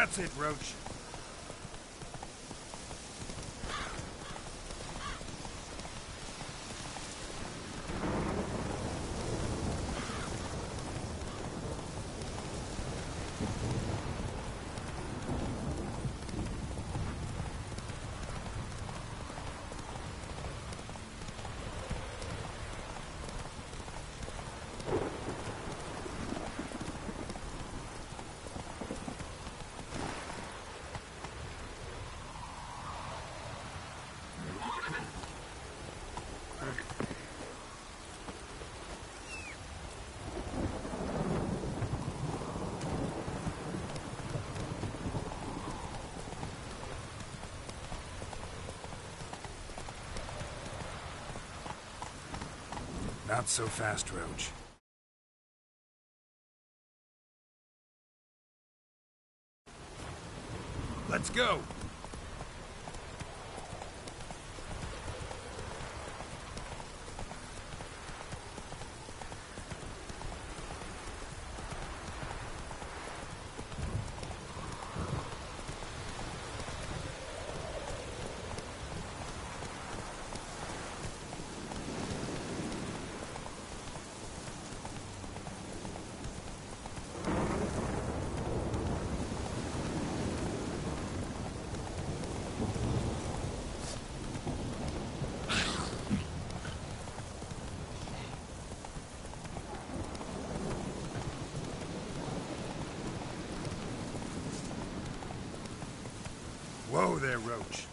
That's it, Roach. Not so fast, Roach. Let's go! Whoa there, Roach.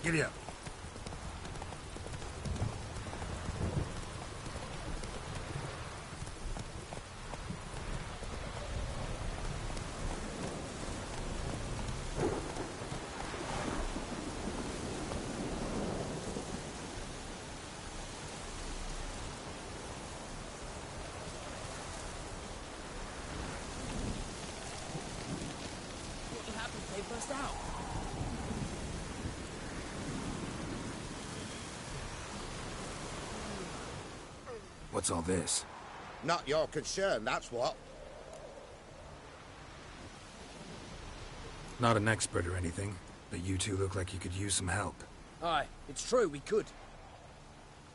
Giddy up. What happens if they burst out? What's all this? Not your concern, that's what. Not an expert or anything, but you two look like you could use some help. Aye, it's true, we could.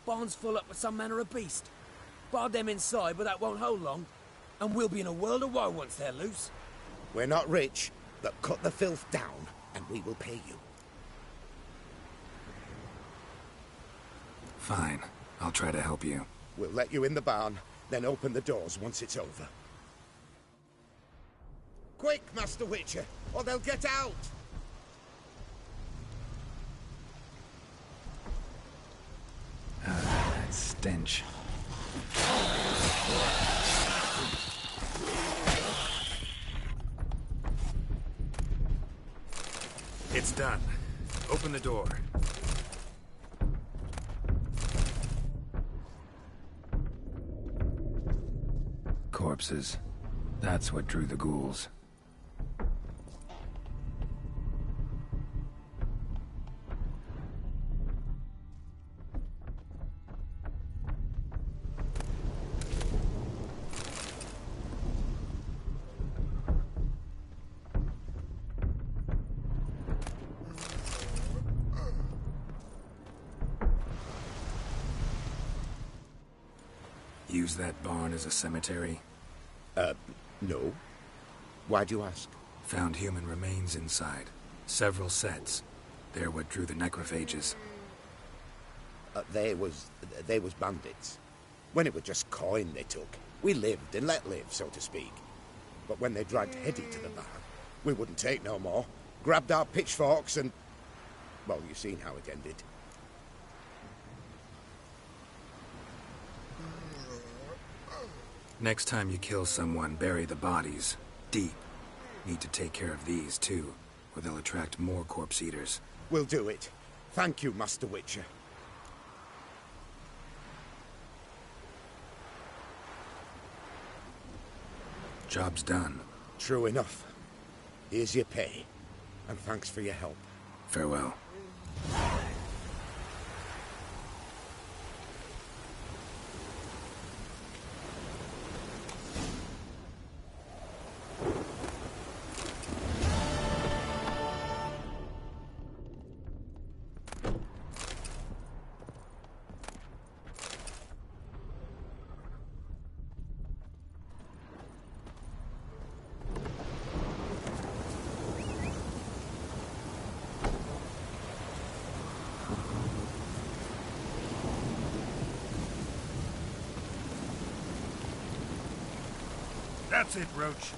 Barn's full up with some manner of beast. Bar them inside, but that won't hold long. And we'll be in a world of woe once they're loose. We're not rich, but cut the filth down, and we will pay you. Fine. I'll try to help you. We'll let you in the barn, then open the doors once it's over. Quick, Master Witcher, or they'll get out! stench. It's done. Open the door. Corpses. That's what drew the ghouls. Use that barn as a cemetery? No. Why'd you ask? Found human remains inside. Several sets. They're what drew the necrophages. They was bandits. When it was just coin they took, we lived and let live, so to speak. But when they dragged Hetty to the barn, we wouldn't take no more. Grabbed our pitchforks and... well, you seen how it ended. Next time you kill someone, bury the bodies. Deep. Need to take care of these, too, or they'll attract more corpse eaters. We'll do it. Thank you, Master Witcher. Job's done. True enough. Here's your pay. And thanks for your help. Farewell. That's it, Roach.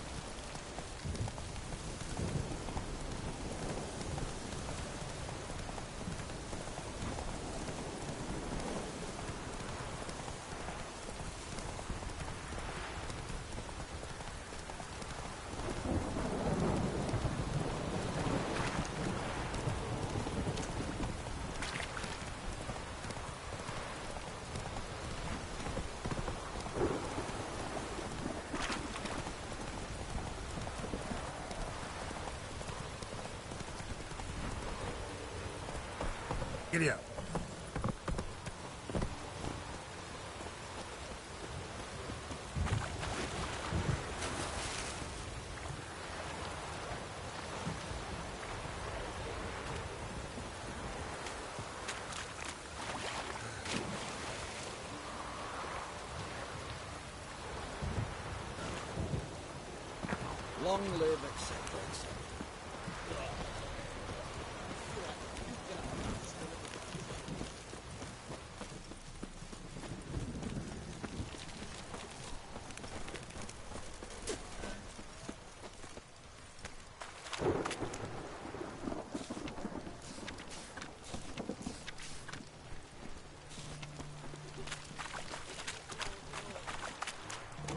Giddy up. Long live, etc., etc.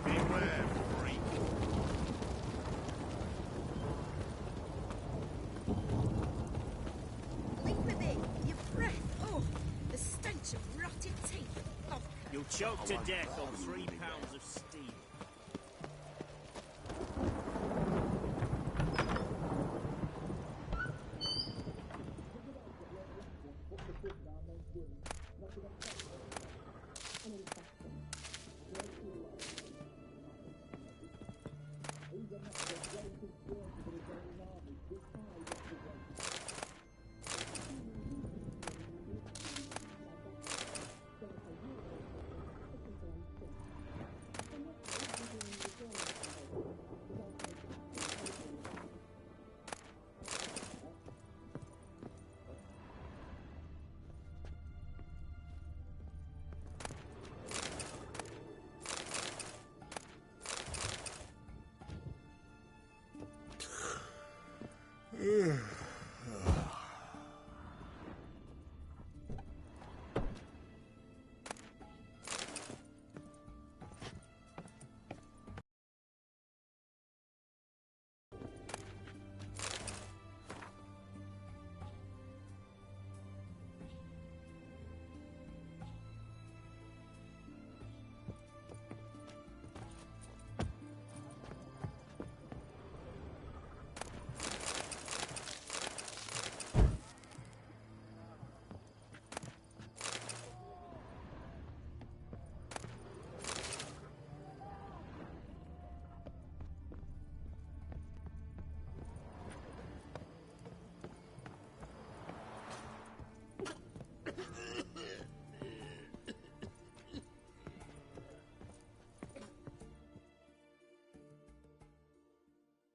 Beware, freak. Leave with it. Your breath. Oh, the stench of rotted teeth. Oh, You'll choke to death on 3 pounds of steam.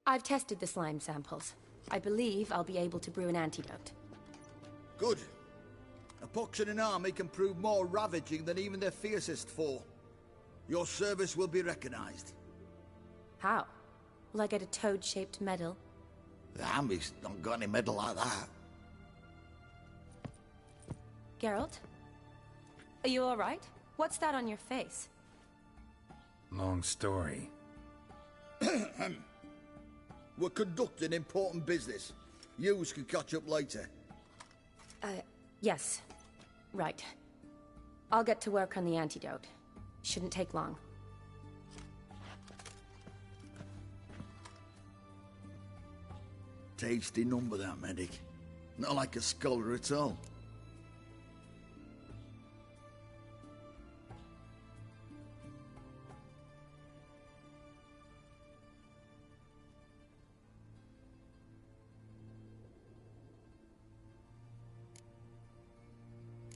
I've tested the slime samples. I believe I'll be able to brew an antidote. Good. A pox in an army can prove more ravaging than even their fiercest foe. Your service will be recognized. How? Will I get a toad-shaped medal? The army's not got any medal like that. Geralt? Are you alright? What's that on your face? Long story. We're conducting important business. Yous can catch up later. Yes. Right. I'll get to work on the antidote. Shouldn't take long. Tasty number, that medic. Not like a scholar at all.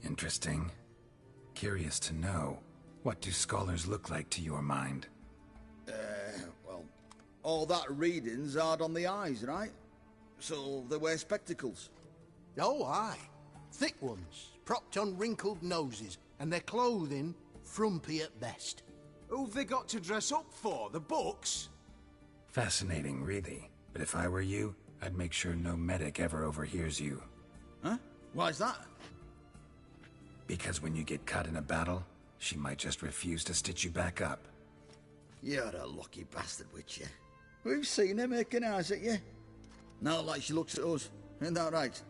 Interesting. Curious to know, what do scholars look like to your mind? Well, all that reading's hard on the eyes, right? So they wear spectacles. Oh, aye. Thick ones, propped on wrinkled noses, and their clothing frumpy at best. Who've they got to dress up for? The books? Fascinating, really. But if I were you, I'd make sure no medic ever overhears you. Huh? Why's that? Because when you get cut in a battle, she might just refuse to stitch you back up. You're a lucky bastard, Witcher. We've seen her making eyes at you. Not like she looks at us. Isn't that right?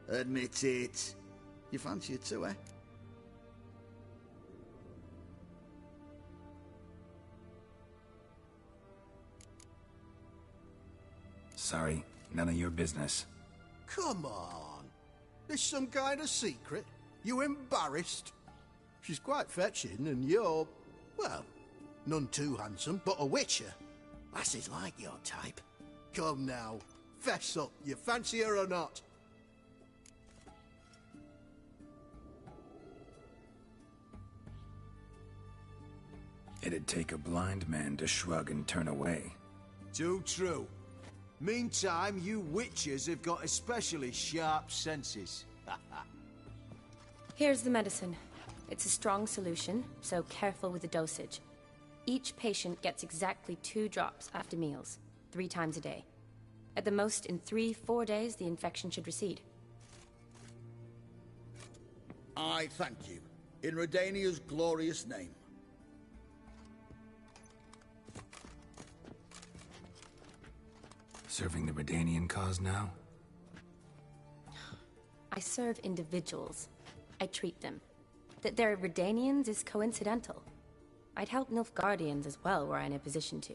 Admit it. You fancy her too, eh? Sorry, none of your business. Come on. There's some kind of secret. You embarrassed? She's quite fetching, and you're, well, none too handsome, but a witcher. Lasses like your type. Come now, fess up, you fancy her or not? It'd take a blind man to shrug and turn away. Too true. Meantime, you witches have got especially sharp senses. Here's the medicine. It's a strong solution, so careful with the dosage. Each patient gets exactly 2 drops after meals, 3 times a day. At the most, in 3-4 days, the infection should recede. I thank you. In Redania's glorious name. Serving the Redanian cause now? I serve individuals. I treat them. That they're Redanians is coincidental. I'd help Nilfgaardians as well were I in a position to.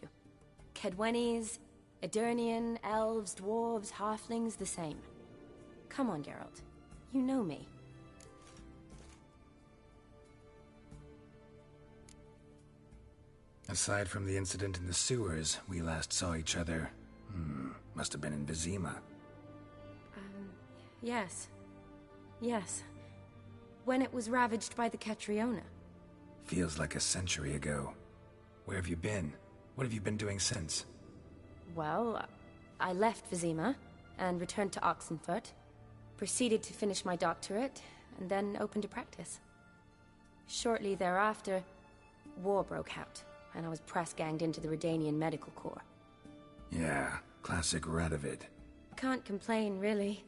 Kedwenis, Edirnian, elves, dwarves, halflings, the same. Come on, Geralt. You know me. Aside from the incident in the sewers, we last saw each other. Must have been in Vizima. Yes. Yes. When it was ravaged by the Catriona. Feels like a century ago. Where have you been? What have you been doing since? Well, I left Vizima and returned to Oxenfurt. Proceeded to finish my doctorate, and then opened a practice. Shortly thereafter, war broke out, and I was press-ganged into the Redanian Medical Corps. Yeah, classic Radovid. Can't complain, really.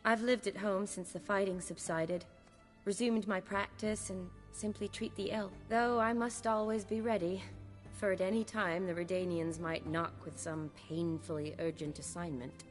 I've lived at home since the fighting subsided, resumed my practice, and simply treat the ill. Though I must always be ready, for at any time the Redanians might knock with some painfully urgent assignment.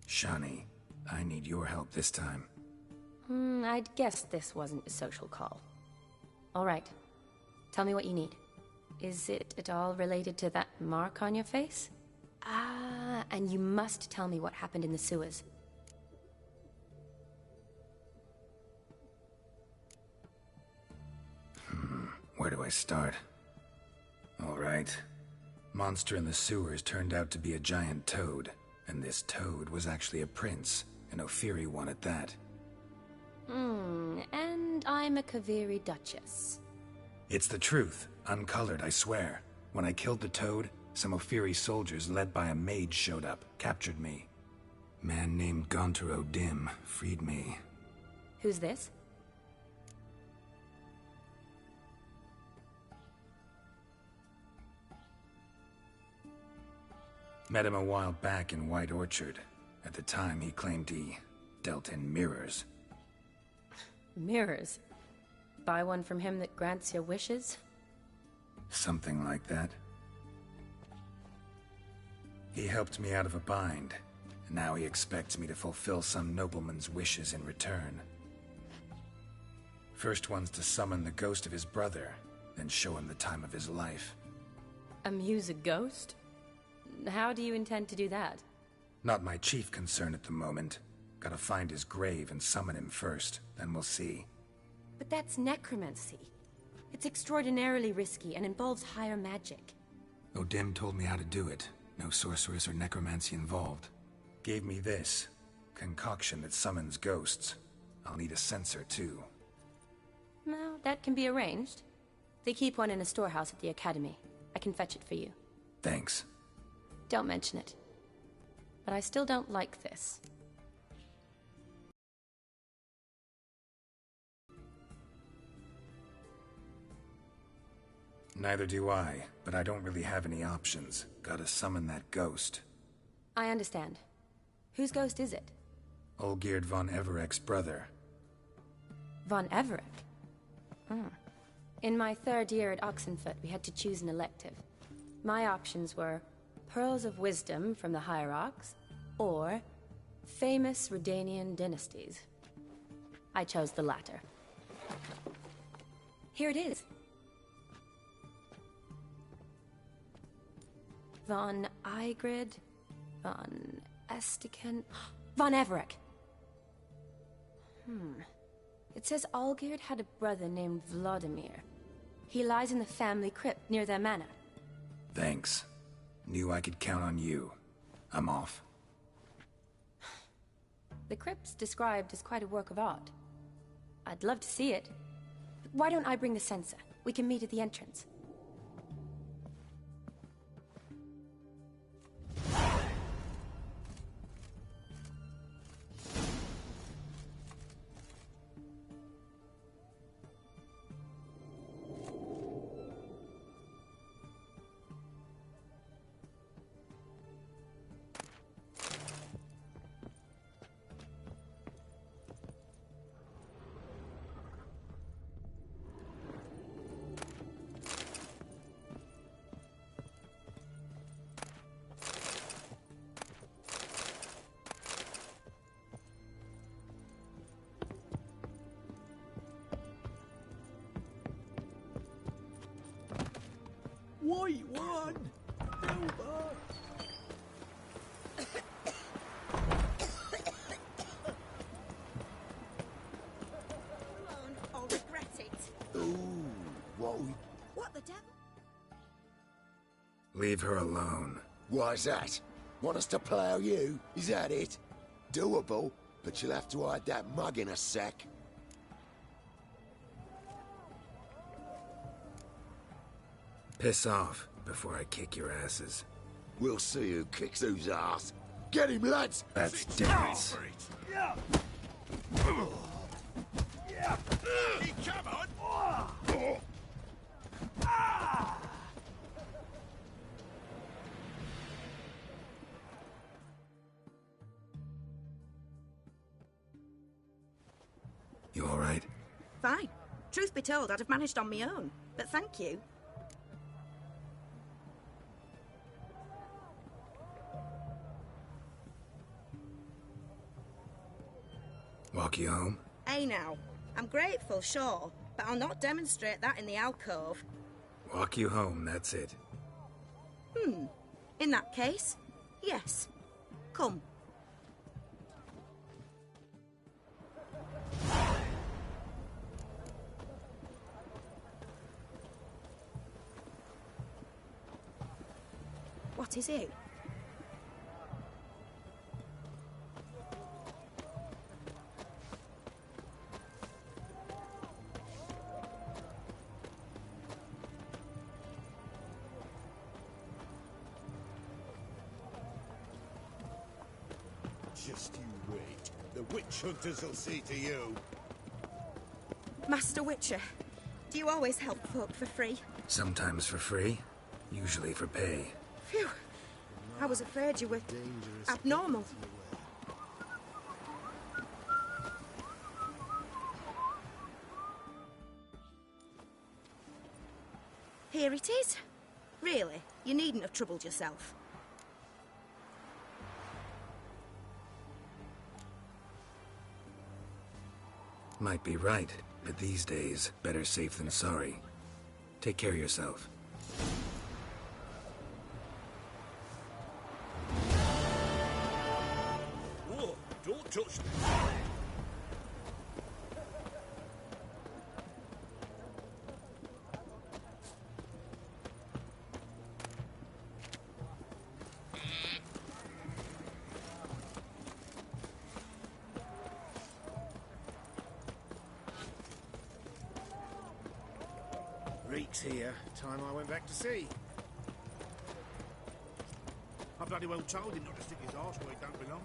Shani, I need your help this time. I'd guessed this wasn't a social call. All right. Tell me what you need. Is it at all related to that mark on your face? Ah, and you must tell me what happened in the sewers. Where do I start? All right. Monster in the sewers turned out to be a giant toad, and this toad was actually a prince, an Ophiri one at that. And I'm a Kaviri Duchess. It's the truth, uncolored, I swear. When I killed the toad, some Ophiri soldiers led by a mage showed up, captured me. Man named Gontaro Dim freed me. Who's this? Met him a while back in White Orchard. At the time, he claimed he dealt in mirrors. Mirrors? Buy one from him that grants your wishes? Something like that. He helped me out of a bind, and now he expects me to fulfill some nobleman's wishes in return. First one's to summon the ghost of his brother, then show him the time of his life. Amuse a ghost? How do you intend to do that? Not my chief concern at the moment. Gotta find his grave and summon him first, then we'll see. But that's necromancy. It's extraordinarily risky and involves higher magic. Odim told me how to do it. No sorceress or necromancy involved. Gave me this concoction that summons ghosts. I'll need a censer too. Well, that can be arranged. They keep one in a storehouse at the academy. I can fetch it for you. Thanks. Don't mention it. But I still don't like this. Neither do I, but I don't really have any options. Gotta summon that ghost. I understand. Whose ghost is it? Olgierd von Everek's brother. Von Everek? In my third year at Oxenfoot, we had to choose an elective. My options were Pearls of Wisdom from the Hierarchs, or Famous Redanian Dynasties. I chose the latter. Here it is. Von Igrid, Von Estiken, Von Everek. It says Olgierd had a brother named Vladimir. He lies in the family crypt near their manor. Thanks. Knew I could count on you. I'm off. The crypt's described as quite a work of art. I'd love to see it. Why don't I bring the censer? We can meet at the entrance. White one! Silver! Alone, I'll regret it. Ooh, what we... What the devil? Leave her alone. Why's that? Want us to plough you? Is that it? Doable, but you'll have to hide that mug in a sec. Piss off before I kick your asses. We'll see who kicks whose ass. Get him, lads! That's dance. You all right? Fine. Truth be told, I'd have managed on my own. But thank you. Walk you home? Hey now, I'm grateful, sure, but I'll not demonstrate that in the alcove. Walk you home, that's it. In that case, yes. Come. What is it? Just you wait. The witch hunters will see to you. Master Witcher, do you always help folk for free? Sometimes for free, usually for pay. Phew. I was afraid you were abnormal. Here it is. Really, you needn't have troubled yourself. Might be right, but these days, better safe than sorry. Take care of yourself. Whoa, don't touch me. Reek's here. Time I went back to sea. I bloody well told him not to stick his arse where it don't belong.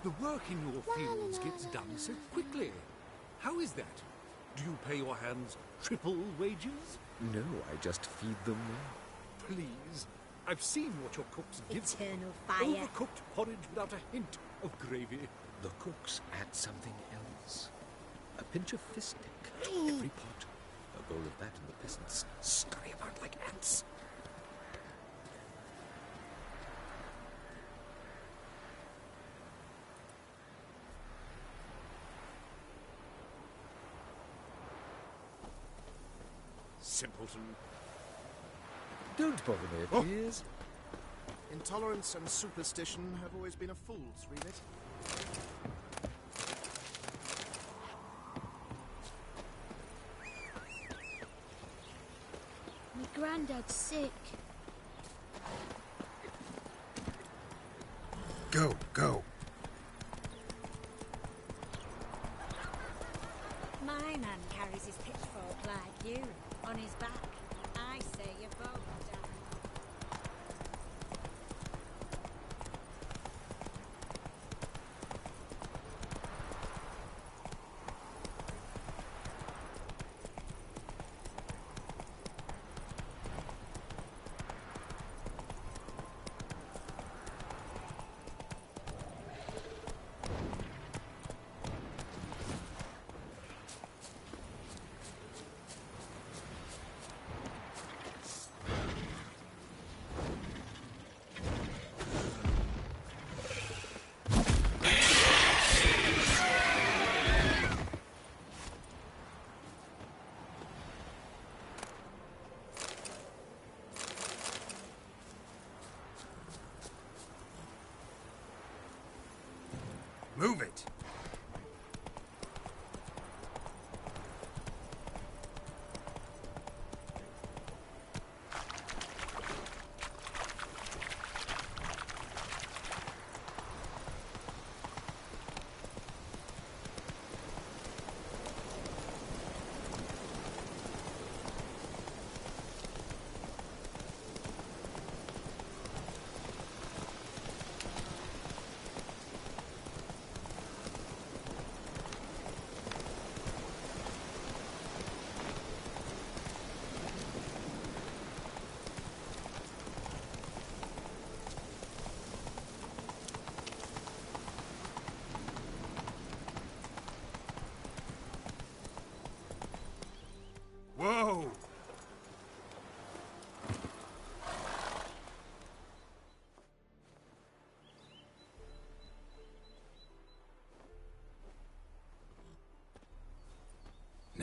The work in your fields gets done so quickly. How is that? Do you pay your hands triple wages? No, I just feed them well. Please. I've seen what your cooks give. Eternal fire. Overcooked porridge without a hint of gravy. The cooks add something else. A pinch of fistic to every pot. A bowl of that and the peasants scurry about like ants. Simpleton. Don't bother me, please. Intolerance and superstition have always been a fool's remit. My granddad's sick. Go, go. My man carries his pitchfork like you, on his back. I say you're both down. Move it!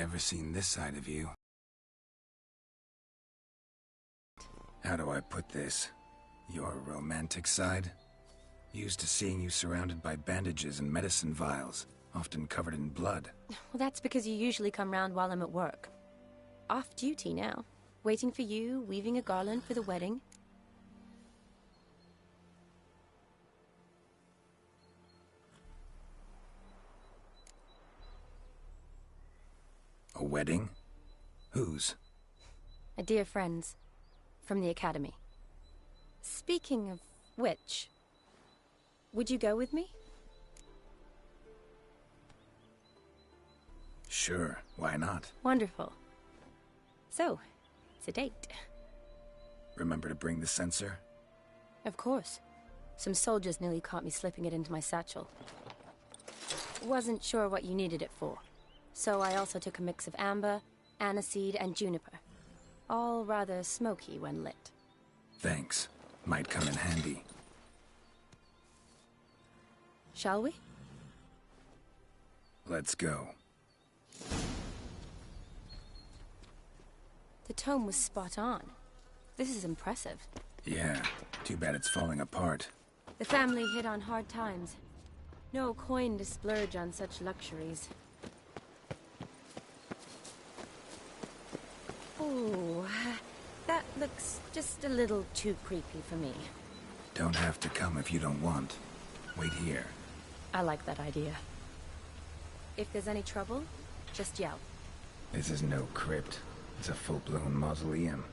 Never seen this side of you. How do I put this? Your romantic side? Used to seeing you surrounded by bandages and medicine vials, often covered in blood. Well, that's because you usually come round while I'm at work. Off duty now. Waiting for you, weaving a garland for the wedding. A wedding? Whose? A dear friend's. From the academy. Speaking of which, would you go with me? Sure, why not? Wonderful. So, it's a date. Remember to bring the censer? Of course. Some soldiers nearly caught me slipping it into my satchel. Wasn't sure what you needed it for, so I also took a mix of amber, aniseed, and juniper. All rather smoky when lit. Thanks. Might come in handy. Shall we? Let's go. The tome was spot on. This is impressive. Yeah, too bad it's falling apart. The family hit on hard times. No coin to splurge on such luxuries. Oh, that looks just a little too creepy for me. Don't have to come if you don't want. Wait here. I like that idea. If there's any trouble, just yell. This is no crypt. It's a full-blown mausoleum.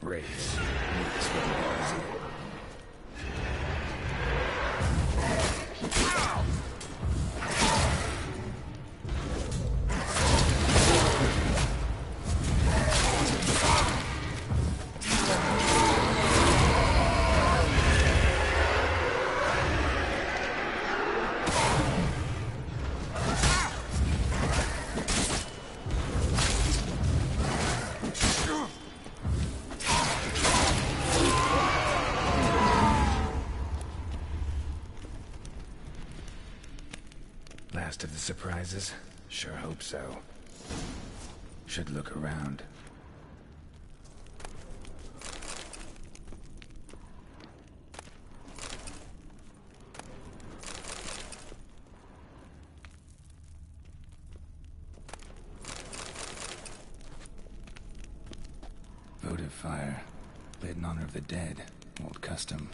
Race. Last of the surprises? Sure hope so. Should look around. Votive fire. Lit in honor of the dead. Old custom.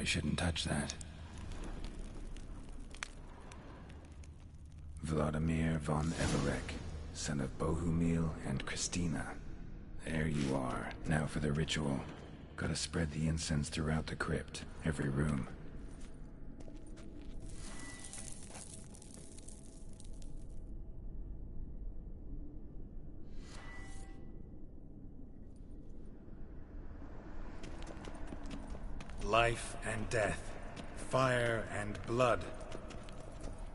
Probably shouldn't touch that. Vladimir von Everec, son of Bohumil and Christina. There you are. Now for the ritual. Gotta spread the incense throughout the crypt, every room. Life and death, fire and blood.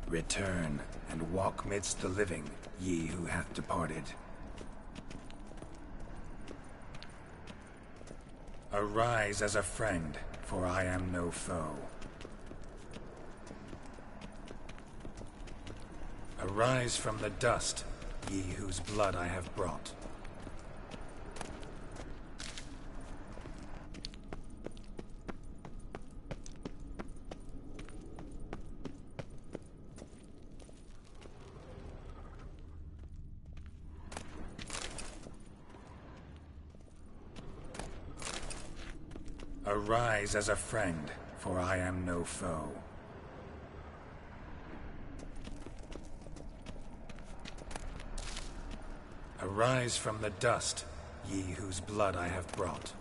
Return and walk midst the living, ye who hath departed. Arise as a friend, for I am no foe. Arise from the dust, ye whose blood I have brought. Arise as a friend, for I am no foe. Arise from the dust, ye whose blood I have brought.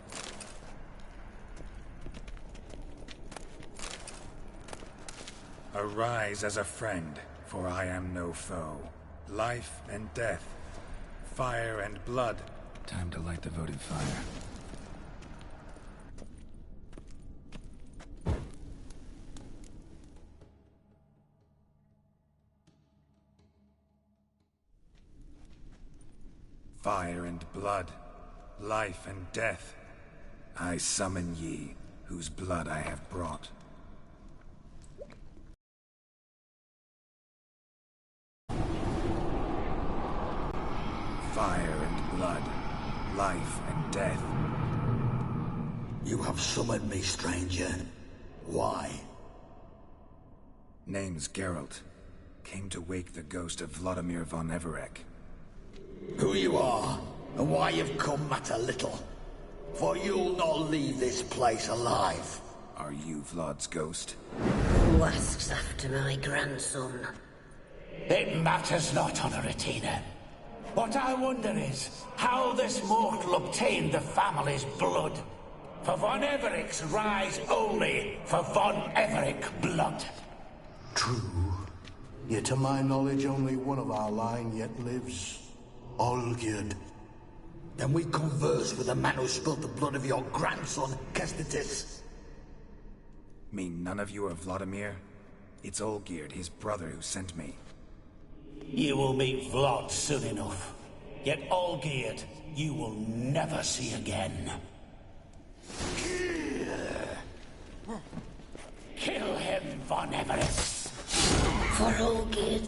Arise as a friend, for I am no foe. Life and death, fire and blood. Time to light the votive fire. Fire and blood, life and death, I summon ye, whose blood I have brought. Fire and blood, life and death. You have summoned me, stranger. Why? Name's Geralt. Came to wake the ghost of Vladimir von Everec. Who you are, and why you've come matter little. For you'll not leave this place alive. Are you Vlad's ghost? Who asks after my grandson? It matters not, Honoratina. What I wonder is, how this mortal obtained the family's blood. For von Everec's rise only for von Everec blood. True. Yet to my knowledge, only one of our line yet lives. Olgierd. Then we converse with the man who spilled the blood of your grandson, Kestetis. Mean none of you are Vladimir? It's Olgierd, his brother, who sent me. You will meet Vlad soon enough. Yet Olgierd, you will never see again. Kill him, von Everec. For Olgierd.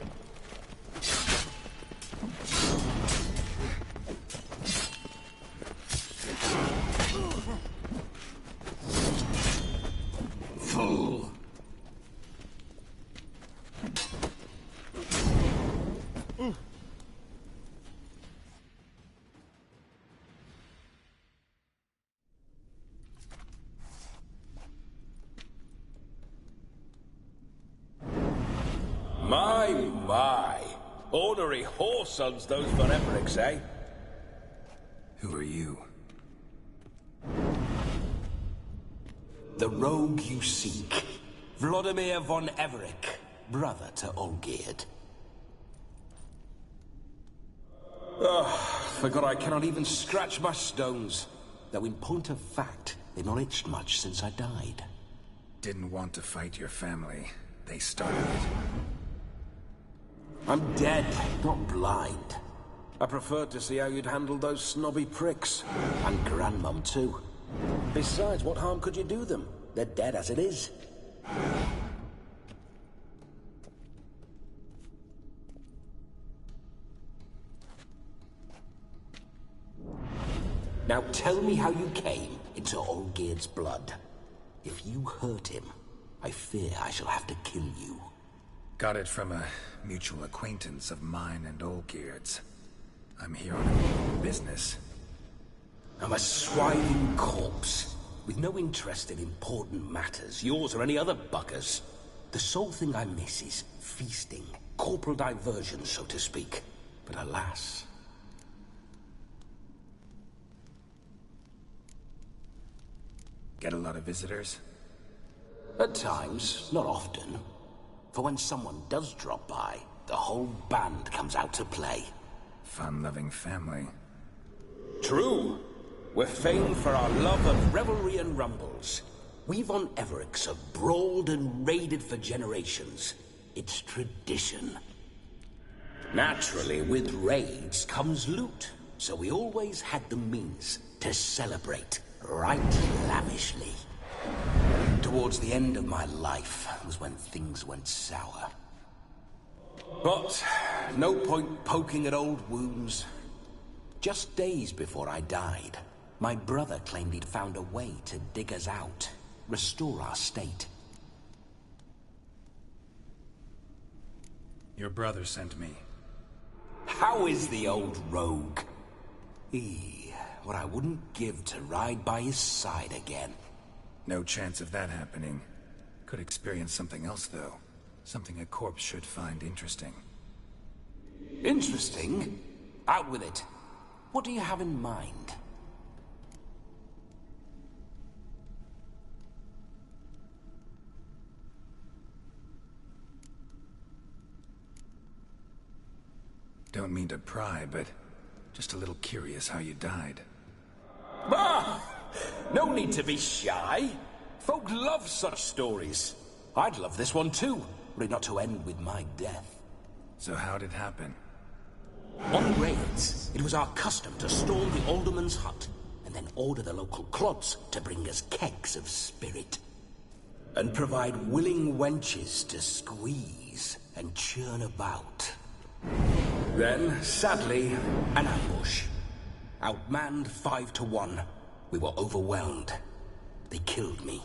Fool. My. Ornery whoresons those von Everecs, eh? Who are you? The rogue you seek. Vladimir von Everec, brother to Olgierd. Forgot I cannot even scratch my stones. Though in point of fact, they've not itched much since I died. Didn't want to fight your family. They started it. I'm dead, not blind. I preferred to see how you'd handle those snobby pricks. And Grandmum, too. Besides, what harm could you do them? They're dead as it is. Now tell me how you came into Olgierd's blood. If you hurt him, I fear I shall have to kill you. Got it from a mutual acquaintance of mine and Olgierd's. I'm here on business. I'm a swiving corpse. with no interest in important matters, yours or any other buggers. The sole thing I miss is feasting, corporal diversion, so to speak. But alas... Get a lot of visitors? At times, not often. For when someone does drop by, the whole band comes out to play. Fun-loving family. True. We're famed for our love of revelry and rumbles. We von Evericks have brawled and raided for generations. It's tradition. Naturally, with raids comes loot, so we always had the means to celebrate right lavishly. Towards the end of my life was when things went sour. But no point poking at old wounds. Just days before I died, my brother claimed he'd found a way to dig us out, restore our state. Your brother sent me. How is the old rogue? What I wouldn't give to ride by his side again. No chance of that happening. Could experience something else, though. Something a corpse should find interesting. Interesting? Out with it. What do you have in mind? Don't mean to pry, but just a little curious how you died. Bah! No need to be shy. Folk love such stories. I'd love this one too, were it not to end with my death. So how'd it happen? On raids, it was our custom to storm the alderman's hut, and then order the local clods to bring us kegs of spirit. And provide willing wenches to squeeze and churn about. Then, sadly, an ambush. Outmanned 5 to 1. We were overwhelmed. They killed me.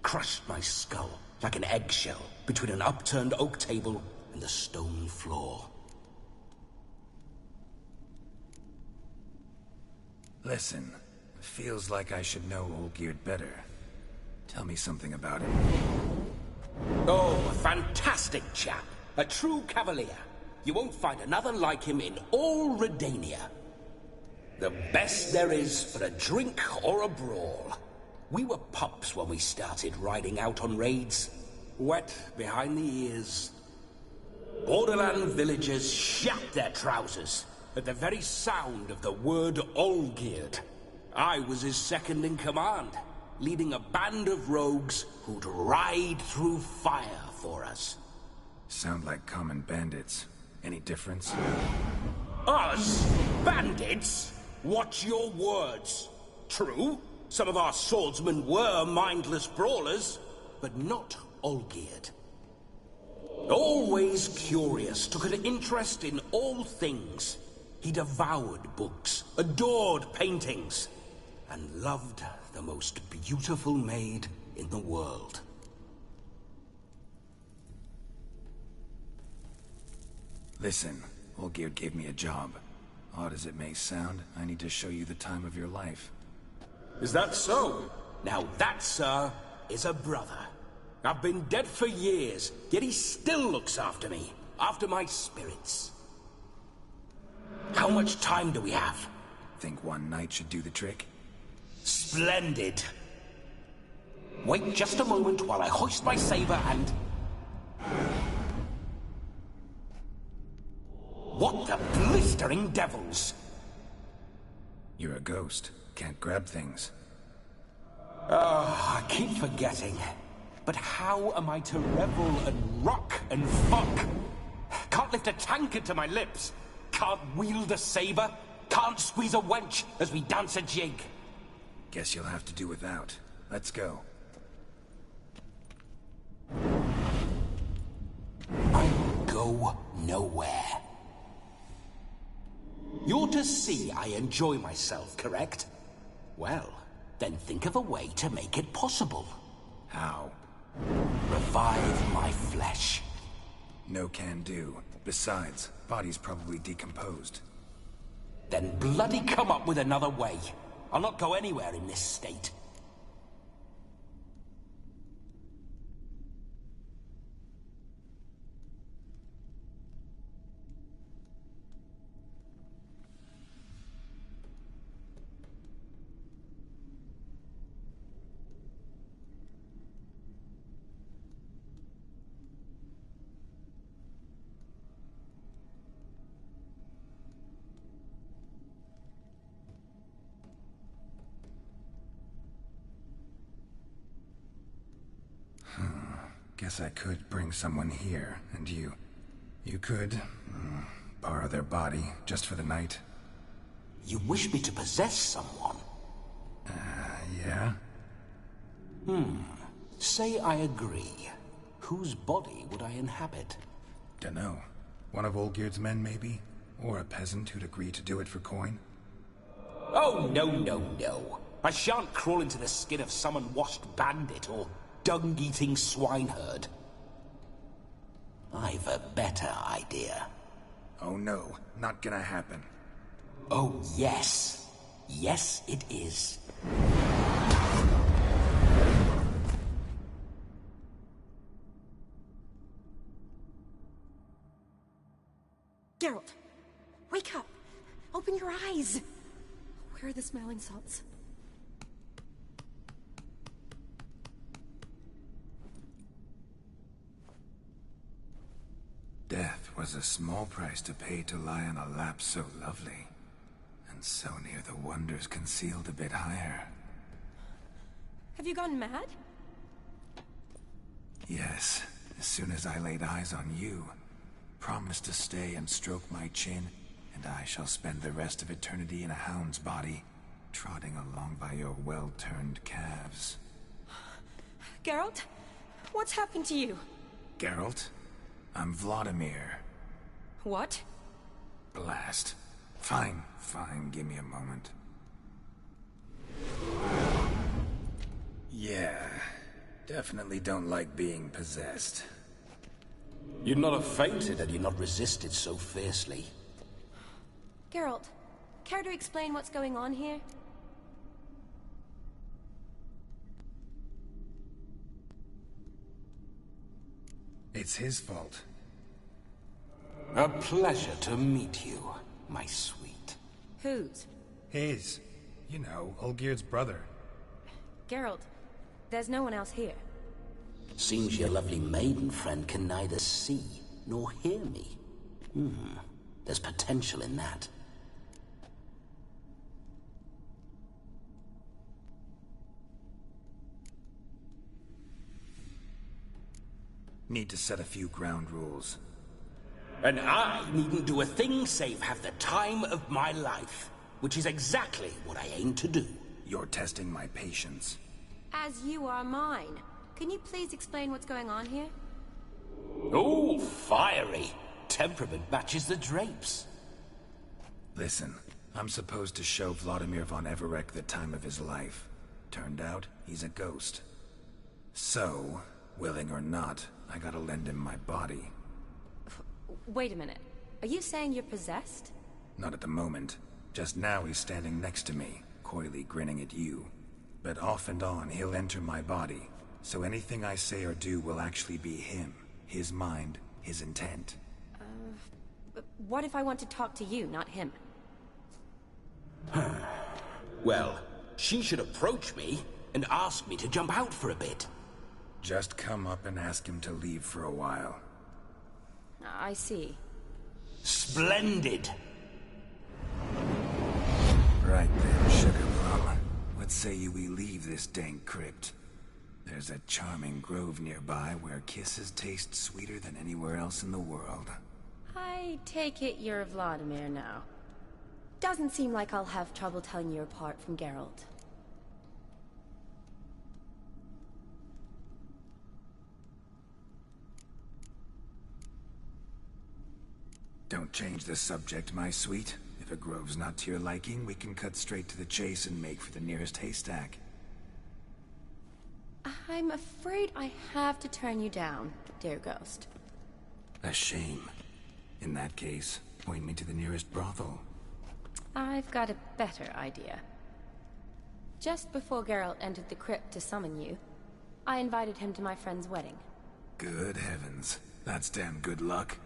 Crushed my skull like an eggshell between an upturned oak table and the stone floor. Listen, feels like I should know Olgierd better. Tell me something about him. Oh, a fantastic chap. A true cavalier. You won't find another like him in all Redania. The best there is for a drink or a brawl. We were pups when we started riding out on raids. Wet behind the ears. Borderland villagers shat their trousers at the very sound of the word Olgierd. I was his second in command, leading a band of rogues who'd ride through fire for us. Sound like common bandits. Any difference? Us? Bandits? Watch your words. True, some of our swordsmen were mindless brawlers, but not Olgierd. Always curious, took an interest in all things. He devoured books, adored paintings, and loved the most beautiful maid in the world. Listen, Olgierd gave me a job. Odd as it may sound, I need to show you the time of your life. Is that so? Now that, sir, is a brother. I've been dead for years, yet he still looks after me, after my spirits. How much time do we have? Think one night should do the trick? Splendid. Wait just a moment while I hoist my saber and... What the blistering devils? You're a ghost. Can't grab things. I keep forgetting. But how am I to revel and rock and fuck? Can't lift a tankard to my lips. Can't wield a saber. Can't squeeze a wench as we dance a jig. Guess you'll have to do without. Let's go. I will go nowhere. You're to see I enjoy myself, correct? Well, then think of a way to make it possible. How? Revive my flesh. No can do. Besides, body's probably decomposed. Then bloody come up with another way. I'll not go anywhere in this state. guess I could bring someone here, and you could borrow their body just for the night. You wish me to possess someone? Yeah? Say I agree. Whose body would I inhabit? Dunno. One of Olgierd's men, maybe? Or a peasant who'd agree to do it for coin? Oh, no, no, no. I shan't crawl into the skin of some unwashed bandit or dung-eating swineherd. I've a better idea. Oh no, not gonna happen. Oh, yes. Yes, it is. Geralt, wake up! Open your eyes! Where are the smelling salts? Death was a small price to pay to lie on a lap so lovely, and so near the wonders concealed a bit higher. Have you gone mad? Yes, as soon as I laid eyes on you, promise to stay and stroke my chin, and I shall spend the rest of eternity in a hound's body, trotting along by your well-turned calves. Geralt? What's happened to you? Geralt? I'm Vladimir. What? Blast. Fine, give me a moment. Yeah, definitely don't like being possessed. You'd not have fainted had you not resisted so fiercely. Geralt, care to explain what's going on here? It's his fault. A pleasure to meet you, my sweet. Whose? His. You know, Olgierd's brother. Geralt, there's no one else here. Seems your lovely maiden friend can neither see nor hear me. There's potential in that. Need to set a few ground rules. And I needn't do a thing save have the time of my life, which is exactly what I aim to do. You're testing my patience. As you are mine. Can you please explain what's going on here? Oh, fiery. Temperament matches the drapes. Listen, I'm supposed to show Vladimir von Everec the time of his life. Turned out, he's a ghost. So, willing or not, I gotta lend him my body. Wait a minute. Are you saying you're possessed? Not at the moment. Just now he's standing next to me, coyly grinning at you. But off and on, he'll enter my body. So anything I say or do will actually be him. His mind, his intent. What if I want to talk to you, not him? Well, she should approach me and ask me to jump out for a bit. Just come up and ask him to leave for a while. I see. Splendid! Right then, Sugar Plum. What say you we leave this dank crypt? There's a charming grove nearby where kisses taste sweeter than anywhere else in the world. I take it you're Vladimir now. Doesn't seem like I'll have trouble telling you apart from Geralt. Don't change the subject, my sweet. If a grove's not to your liking, we can cut straight to the chase and make for the nearest haystack. I'm afraid I have to turn you down, dear ghost. A shame. In that case, point me to the nearest brothel. I've got a better idea. Just before Geralt entered the crypt to summon you, I invited him to my friend's wedding. Good heavens. That's damn good luck.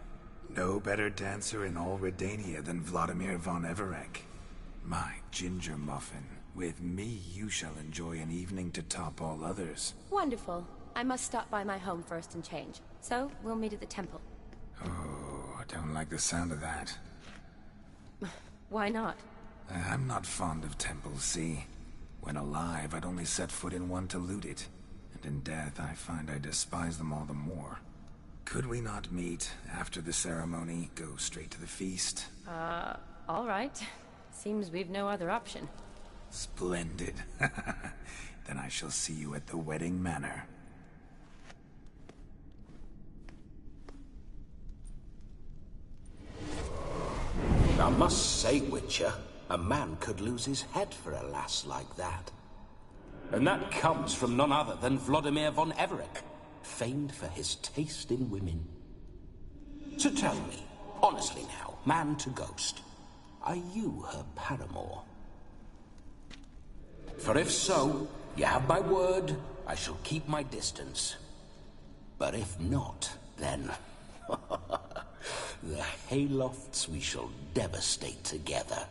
No better dancer in all Redania than Vladimir von Everec. My ginger muffin. With me, you shall enjoy an evening to top all others. Wonderful. I must stop by my home first and change. So, we'll meet at the temple. Oh, I don't like the sound of that. Why not? I'm not fond of temples, see? When alive, I'd only set foot in one to loot it. And and in death I find I despise them all the more. Could we not meet after the ceremony, go straight to the feast? All right. Seems we've no other option. Splendid. Then I shall see you at the wedding manor. I must say, Witcher, a man could lose his head for a lass like that. And that comes from none other than Vladimir von Everec, famed for his taste in women. So tell me, honestly now, man to ghost, are you her paramour? For if so, you have my word, I shall keep my distance. But if not, then... the Haylofts we shall devastate together.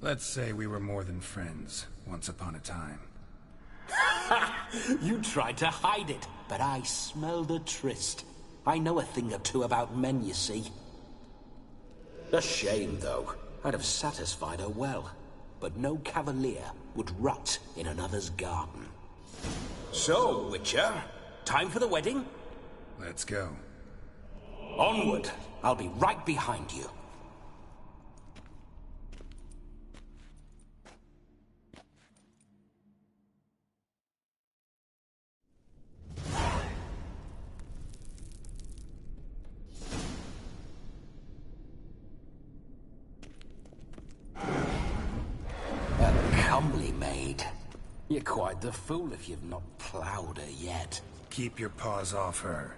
Let's say we were more than friends, once upon a time. You tried to hide it, but I smelled a tryst. I know a thing or two about men, you see. A shame, though. I'd have satisfied her well. But no cavalier would rot in another's garden. So, Witcher, time for the wedding? Let's go. Onward! I'll be right behind you. Comely maid. You're quite the fool if you've not ploughed her yet. Keep your paws off her.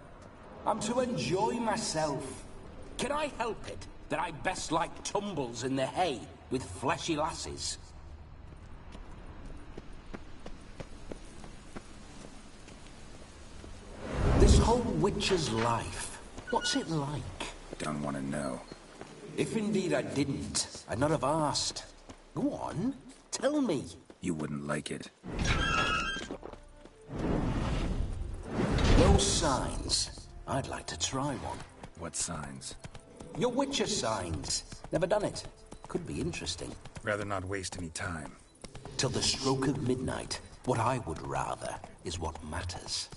I'm to enjoy myself. Can I help it that I best like tumbles in the hay with fleshy lasses? This whole witcher's life, what's it like? Don't want to know. If indeed I didn't, I'd not have asked. Go on. Tell me. You wouldn't like it. No signs. I'd like to try one. What signs? Your Witcher signs. Never done it. Could be interesting. Rather not waste any time. Till the stroke of midnight, what I would rather is what matters.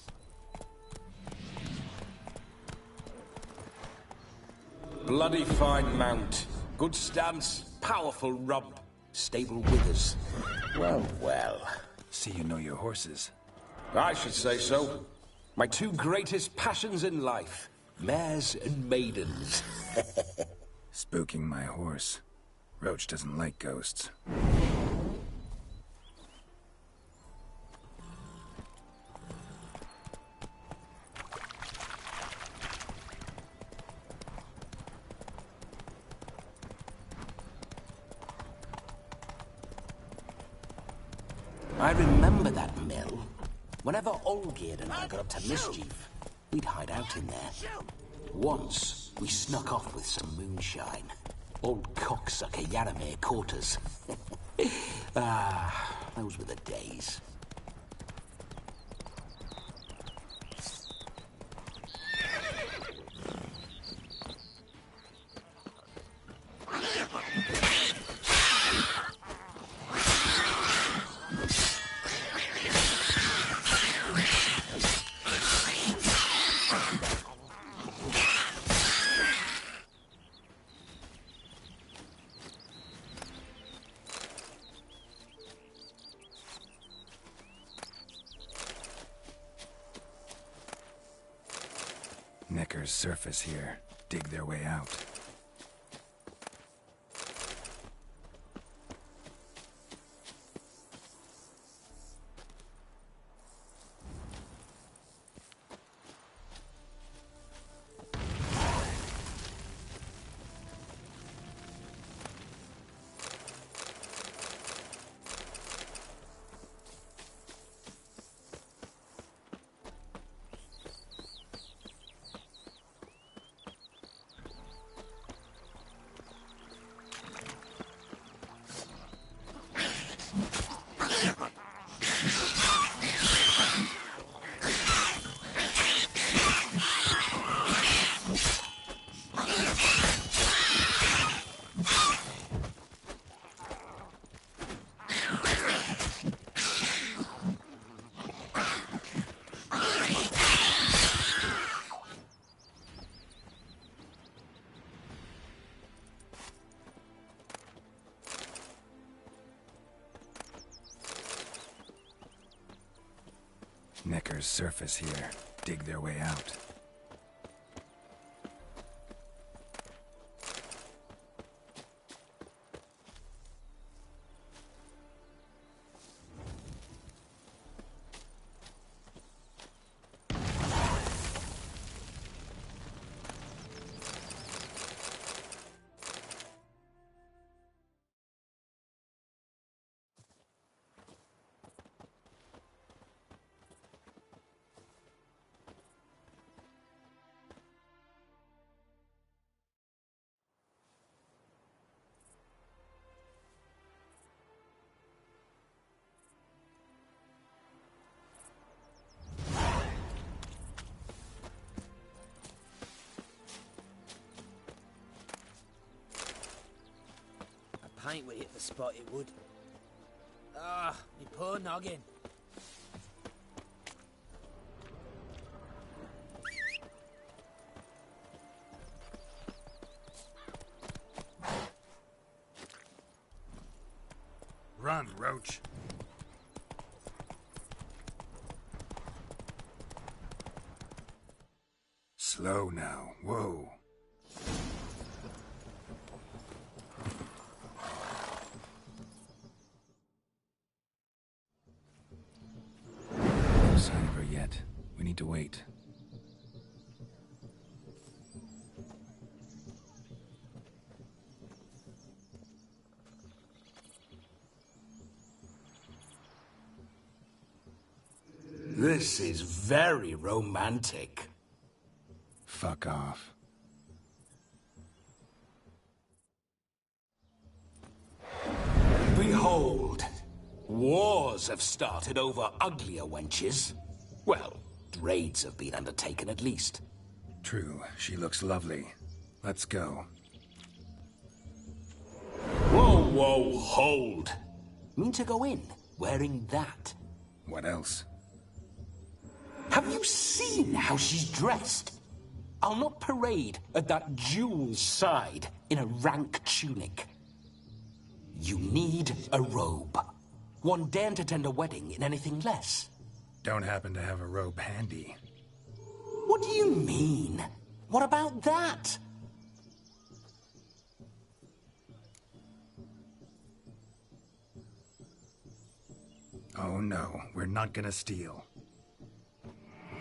Bloody fine mount. Good stance, powerful rump. Stable withers. Well, well. See you know your horses. I should say so. My two greatest passions in life. Mares and maidens. Spooking my horse. Roach doesn't like ghosts. I remember that mill. Whenever Olgierd and I got up to mischief, we'd hide out in there. Once, we snuck off with some moonshine. Old cocksucker Yaramir caught us. Those were the days. Neckers surface here. Dig their way out. Neckers surface here, dig their way out. Paint would hit the spot, it would. Ah, me poor noggin. Run, Roach. Slow now. Whoa. No sign of her yet. We need to wait. This is very romantic. Fuck off. Behold, wars have started over uglier wenches. Well, raids have been undertaken at least. True, she looks lovely. Let's go. Whoa, whoa, hold. Mean to go in, wearing that? What else? Have you seen how she's dressed? I'll not parade at that jewel's side in a rank tunic. You need a robe. One daren't attend a wedding in anything less. Don't happen to have a robe handy. What do you mean? What about that? Oh no, we're not gonna steal.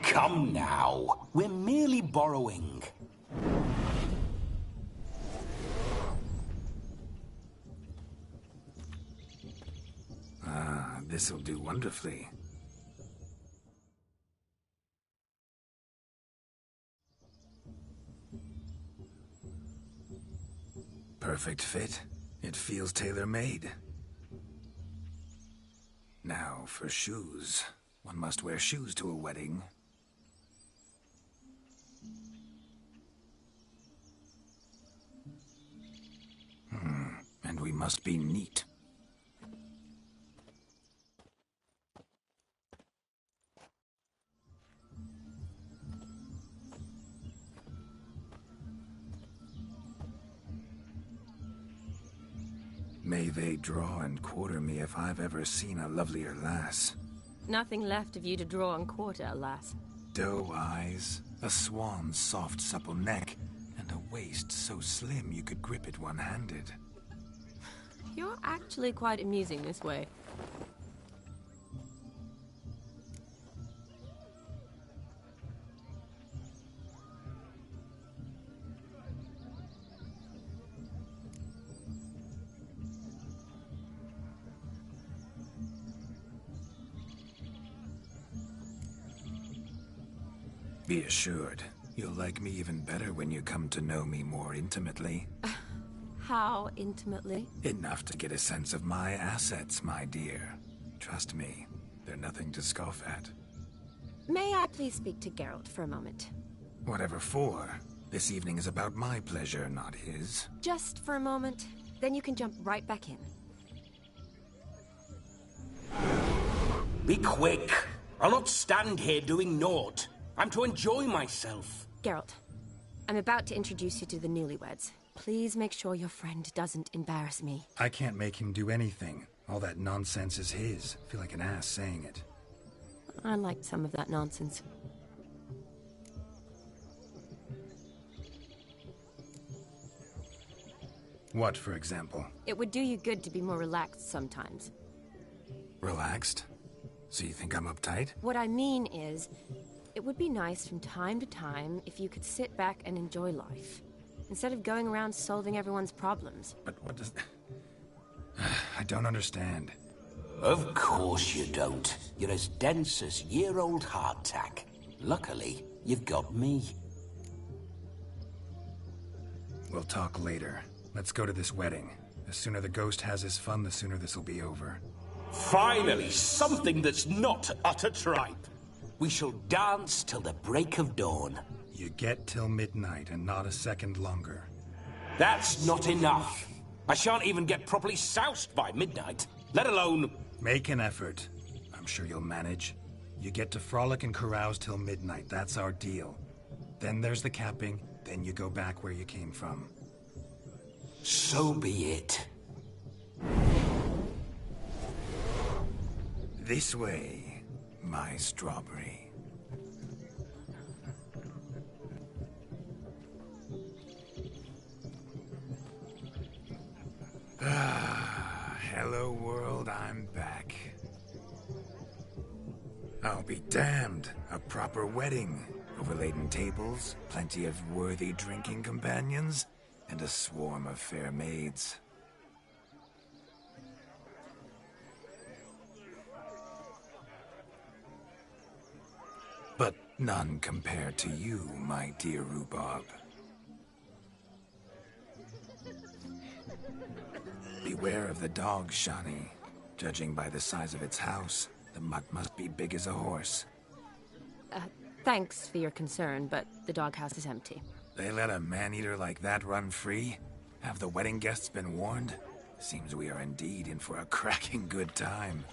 Come now, we're merely borrowing. Ah, this'll do wonderfully. Perfect fit. It feels tailor-made. Now for shoes. One must wear shoes to a wedding. And we must be neat. May they draw and quarter me if I've ever seen a lovelier lass. Nothing left of you to draw and quarter, alas. Doe eyes, a swan's soft supple neck, and a waist so slim you could grip it one-handed. You're actually quite amusing this way. Be assured, you'll like me even better when you come to know me more intimately. How intimately? Enough to get a sense of my assets, my dear. Trust me, they're nothing to scoff at. May I please speak to Geralt for a moment? Whatever for. This evening is about my pleasure, not his. Just for a moment, then you can jump right back in. Be quick. I'll not stand here doing naught. I'm to enjoy myself. Geralt, I'm about to introduce you to the newlyweds. Please make sure your friend doesn't embarrass me. I can't make him do anything. All that nonsense is his. I feel like an ass saying it. I liked some of that nonsense. What, for example? It would do you good to be more relaxed sometimes. Relaxed? So you think I'm uptight? What I mean is, it would be nice from time to time if you could sit back and enjoy life, instead of going around solving everyone's problems. But what does... I don't understand. Of course you don't. You're as dense as year-old hardtack. Luckily, you've got me. We'll talk later. Let's go to this wedding. The sooner the ghost has his fun, the sooner this'll be over. Finally, something that's not utter tripe. We shall dance till the break of dawn. You get till midnight and not a second longer. That's not enough. I shan't even get properly soused by midnight, let alone... Make an effort. I'm sure you'll manage. You get to frolic and carouse till midnight, that's our deal. Then there's the capping, then you go back where you came from. So be it. This way, my strawberry. Hello world, I'm back. I'll be damned. A proper wedding. Overladen tables, plenty of worthy drinking companions, and a swarm of fair maids. But none compared to you, my dear rhubarb. Beware of the dog, Shani. Judging by the size of its house, the mutt must be big as a horse. Thanks for your concern, but the doghouse is empty. They let a man-eater like that run free? Have the wedding guests been warned? Seems we are indeed in for a cracking good time.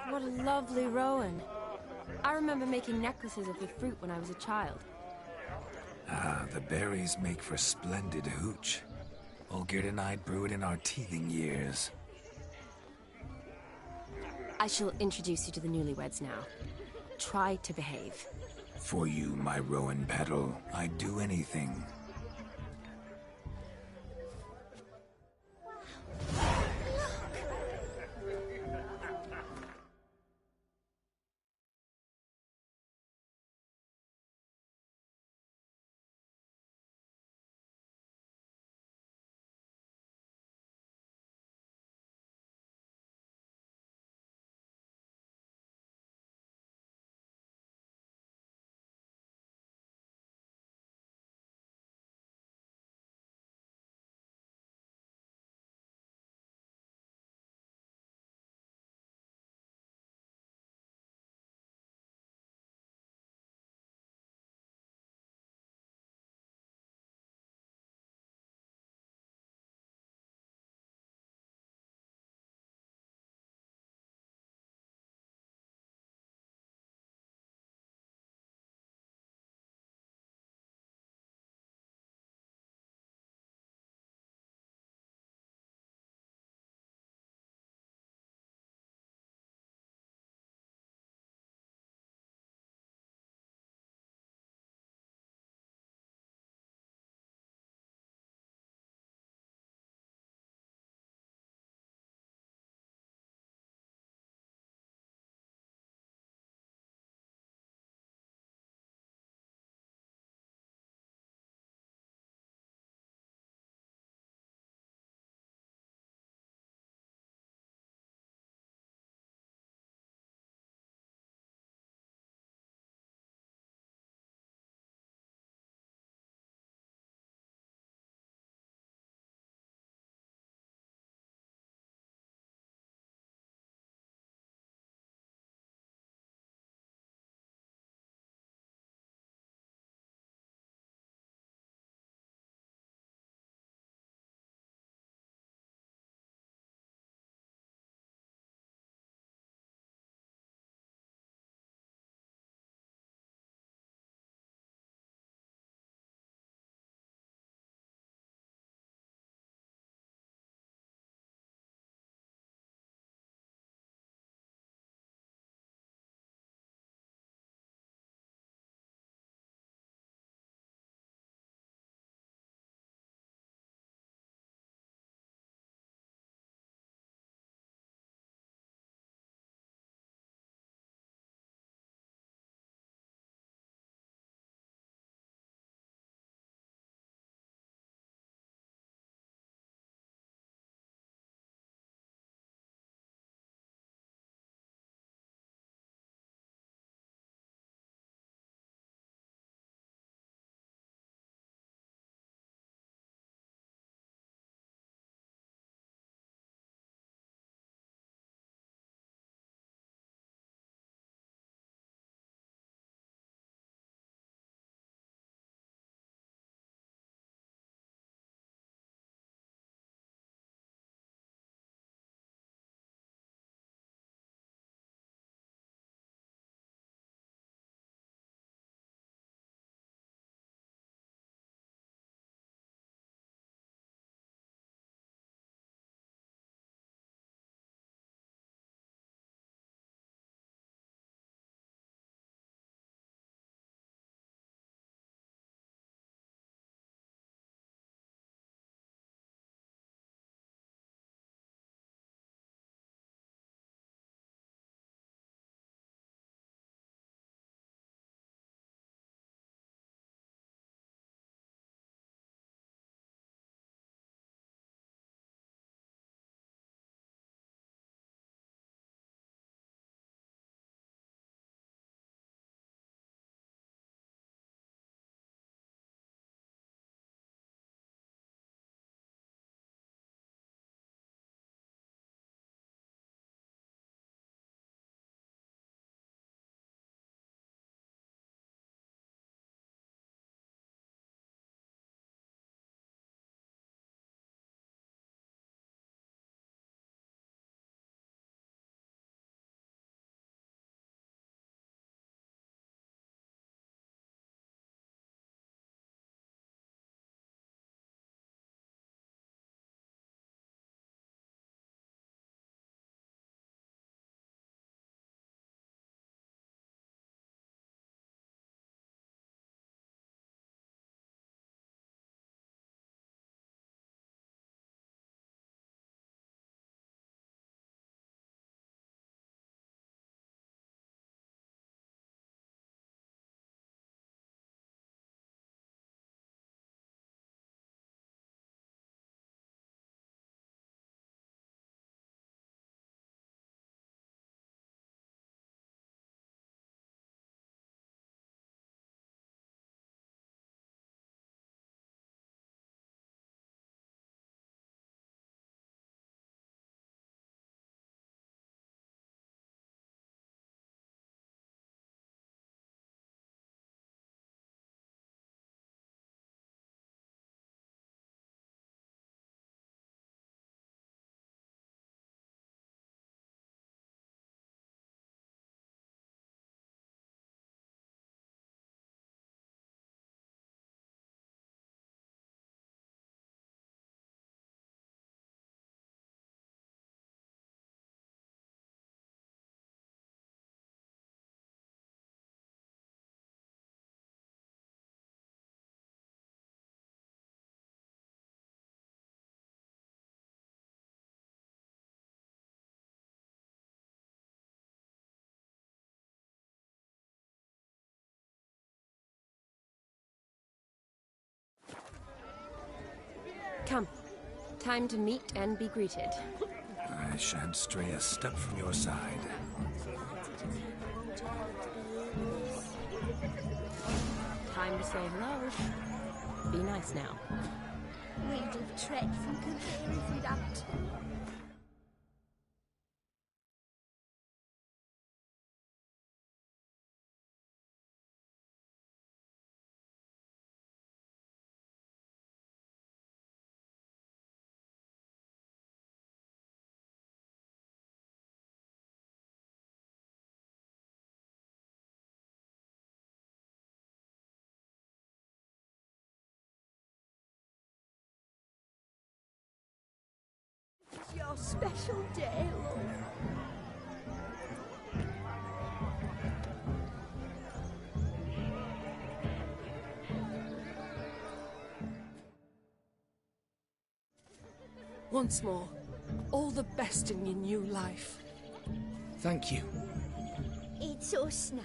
What a lovely rowan. I remember making necklaces of the fruit when I was a child. Ah, the berries make for splendid hooch. Olgierd and I brewed in our teething years. I shall introduce you to the newlyweds now. Try to behave. For you, my rowan petal, I'd do anything. Come. Time to meet and be greeted. I shan't stray a step from your side. Time to say hello. Be nice now. We'd have tread from Kildare if we'd had to. It's your special day, love. Once more, all the best in your new life. Thank you. It's us now.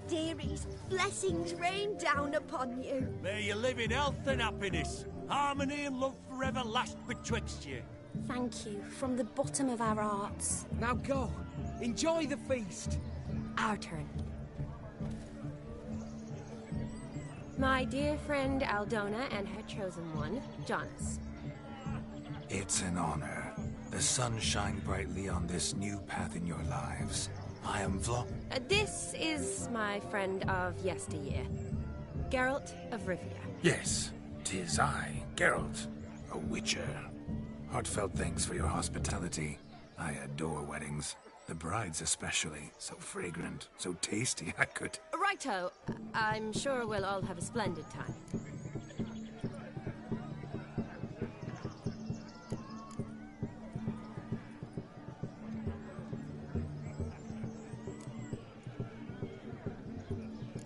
Dearies, blessings rain down upon you. May you live in health and happiness. Harmony and love forever last betwixt you. Thank you, from the bottom of our hearts. Now go. Enjoy the feast. Our turn. My dear friend Aldona and her chosen one, Jonas. It's an honor. The sun shine brightly on this new path in your lives. I am This is my friend of yesteryear, Geralt of Rivia. Yes, 'tis I, Geralt, a witcher. Heartfelt thanks for your hospitality. I adore weddings. The brides especially. So fragrant, so tasty, I could... Righto. I'm sure we'll all have a splendid time.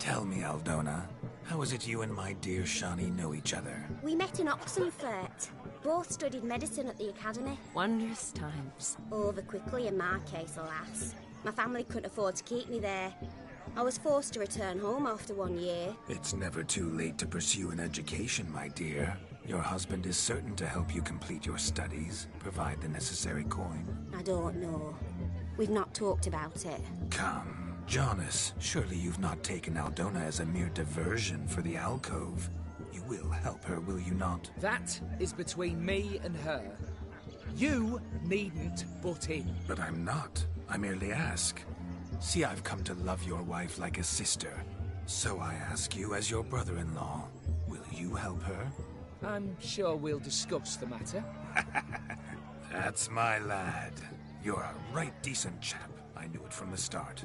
Tell me, Aldona, how is it you and my dear Shani know each other? We met in Oxenfurt. Both studied medicine at the academy. Wondrous times. Over quickly in my case, alas. My family couldn't afford to keep me there. I was forced to return home after 1 year. It's never too late to pursue an education, my dear. Your husband is certain to help you complete your studies, provide the necessary coin. I don't know. We've not talked about it. Come, Jonas, surely you've not taken Aldona as a mere diversion for the alcove. You will help her, will you not? That is between me and her. You needn't butt in. But I'm not. I merely ask. See, I've come to love your wife like a sister. So I ask you as your brother-in-law, will you help her? I'm sure we'll discuss the matter. That's my lad. You're a right decent chap. I knew it from the start.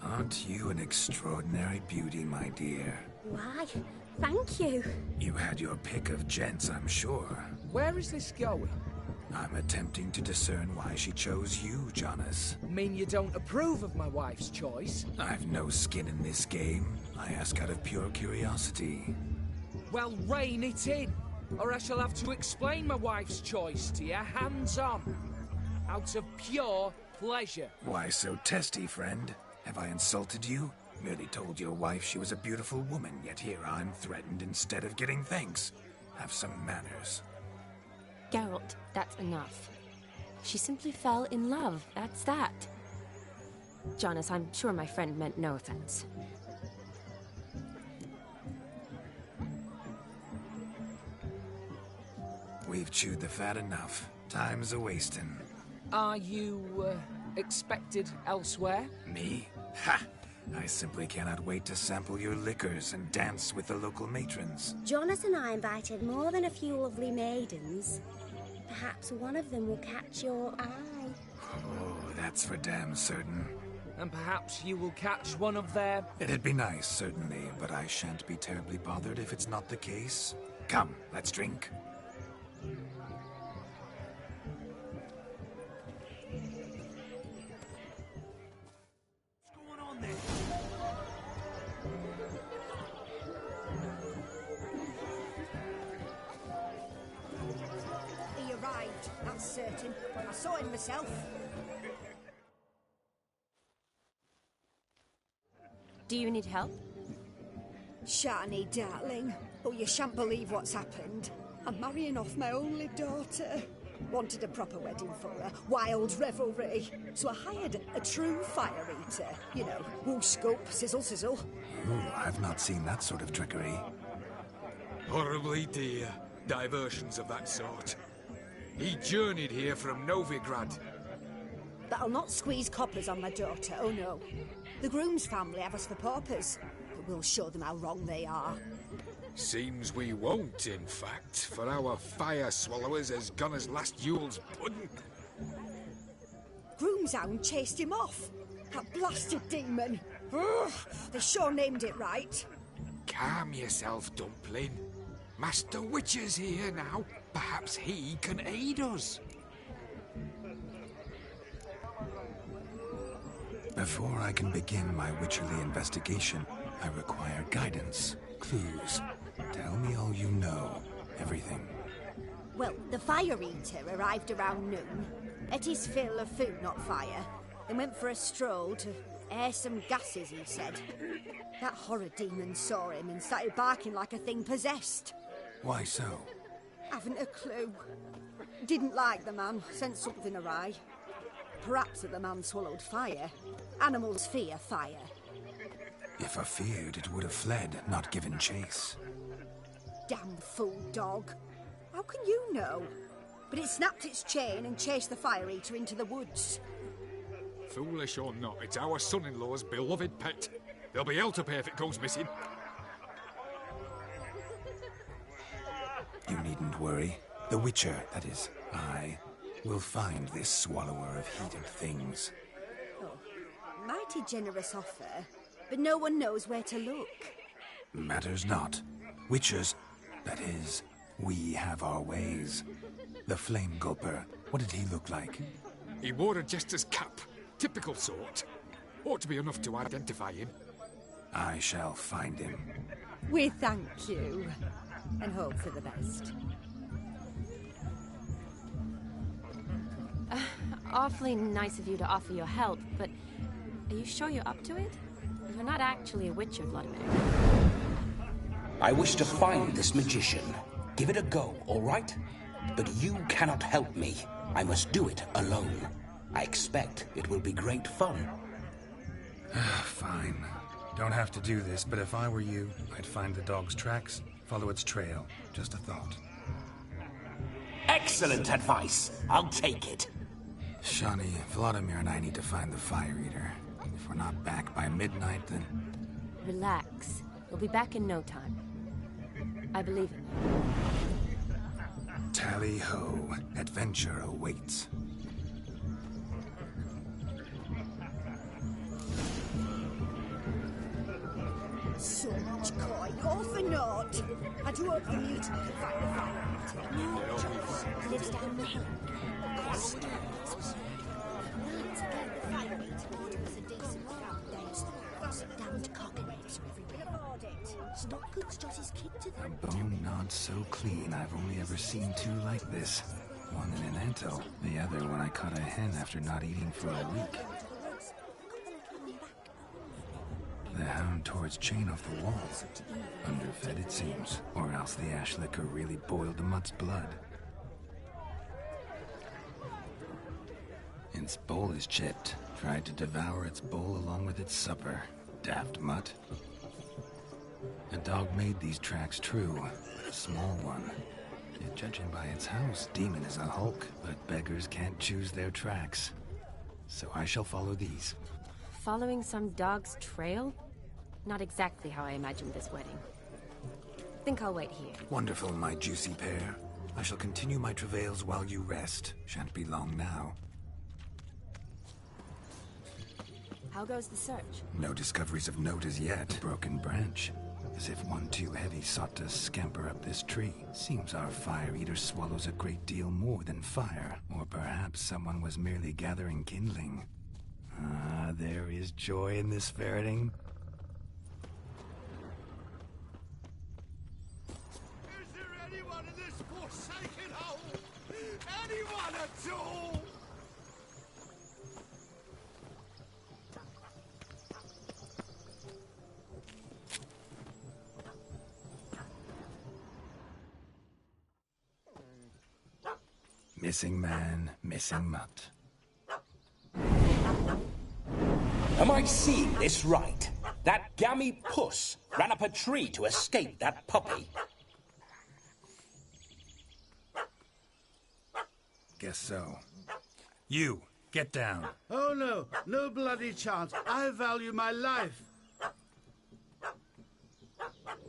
Aren't you an extraordinary beauty, my dear? Why, thank you. You had your pick of gents, I'm sure. Where is this going? I'm attempting to discern why she chose you, Jonas. Mean you don't approve of my wife's choice? I've no skin in this game. I ask out of pure curiosity. Well, rein it in, or I shall have to explain my wife's choice to you hands-on. Out of pure pleasure. Why so testy, friend? Have I insulted you? Merely told your wife she was a beautiful woman, yet here I'm threatened instead of getting thanks. Have some manners. Geralt, that's enough. She simply fell in love, that's that. Jonas, I'm sure my friend meant no offense. We've chewed the fat enough. Time's a-wasting. Are you, expected elsewhere? Me? Ha! I simply cannot wait to sample your liquors and dance with the local matrons. Jonas and I invited more than a few lovely maidens. Perhaps one of them will catch your eye. Oh, that's for damn certain. And perhaps you will catch one of their... It'd be nice, certainly, but I shan't be terribly bothered if it's not the case. Come, let's drink. certain. I saw him myself. Do you need help? Shani, darling. Oh, you shan't believe what's happened. I'm marrying off my only daughter. Wanted a proper wedding for her, wild revelry. So I hired a true fire eater. You know, whoosh, scoop, sizzle, sizzle. Ooh, I've not seen that sort of trickery. Horribly dear diversions of that sort. He journeyed here from Novigrad. But I'll not squeeze coppers on my daughter, oh no. The groom's family have us for paupers, but we'll show them how wrong they are. Seems we won't, in fact, for our fire swallowers has gone as last Yule's pudding. Groom's hound chased him off. That blasted demon. Ugh, they sure named it right. Calm yourself, Dumpling. Master Witcher's here now. Perhaps he can aid us. Before I can begin my witcherly investigation, I require guidance, clues. Tell me all you know. Everything. Well, the fire eater arrived around noon. Ate his fill of food, not fire. Then went for a stroll to air some gases, he said. That horror demon saw him and started barking like a thing possessed. Why so? Haven't a clue. Didn't like the man, sent something awry. Perhaps that the man swallowed fire. Animals fear fire. If I feared, it would have fled, not given chase. Damn fool dog. How can you know? But it snapped its chain and chased the fire eater into the woods. Foolish or not, it's our son-in-law's beloved pet. There'll be hell to pay if it goes missing. You needn't worry. The Witcher, that is, I, will find this swallower of heated things. Oh, mighty generous offer, but no one knows where to look. Matters not. Witchers, that is, we have our ways. The Flame Gulper, what did he look like? He wore a jester's cap. Typical sort. Ought to be enough to identify him. I shall find him. We thank you, and hope for the best. Awfully nice of you to offer your help, but are you sure you're up to it? You're not actually a Witcher, Vladimir. I wish to find this magician. Give it a go, all right? But you cannot help me. I must do it alone. I expect it will be great fun. Fine. Don't have to do this, but if I were you, I'd find the dog's tracks, follow its trail. Just a thought. Excellent advice. I'll take it. Shani, Vladimir and I need to find the Fire Eater. If we're not back by midnight, then... Relax. We'll be back in no time. I believe in you. Tally-ho. Adventure awaits. So much coin, all for naught. I do hope the mutant can find the fire eater. No, lives down the hill. Quest. Need to get the fire eater order us a decent foundation. That's a damned cockroach everywhere. Stockgood's just his kid to them. A bone not so clean, I've only ever seen two like this. One in an antelope, the other when I caught a hen after not eating for a week. The hound tore its chain off the wall. Underfed, it seems. Or else the ash liquor really boiled the mutt's blood. Its bowl is chipped. Tried to devour its bowl along with its supper. Daft mutt. A dog made these tracks true, but a small one. Yet judging by its house, Demon is a hulk, but beggars can't choose their tracks. So I shall follow these. Following some dog's trail? Not exactly how I imagined this wedding. Think I'll wait here. Wonderful, my juicy pair. I shall continue my travails while you rest. Shan't be long now. How goes the search? No discoveries of note as yet. Broken branch. As if one too heavy sought to scamper up this tree. Seems our fire eater swallows a great deal more than fire. Or perhaps someone was merely gathering kindling. Ah, there is joy in this ferreting. Is there anyone in this forsaken hole? Anyone at all? Missing man, missing mutt. Am I seeing this right? That gammy puss ran up a tree to escape that puppy. Guess so. You, get down. Oh no, no bloody chance. I value my life.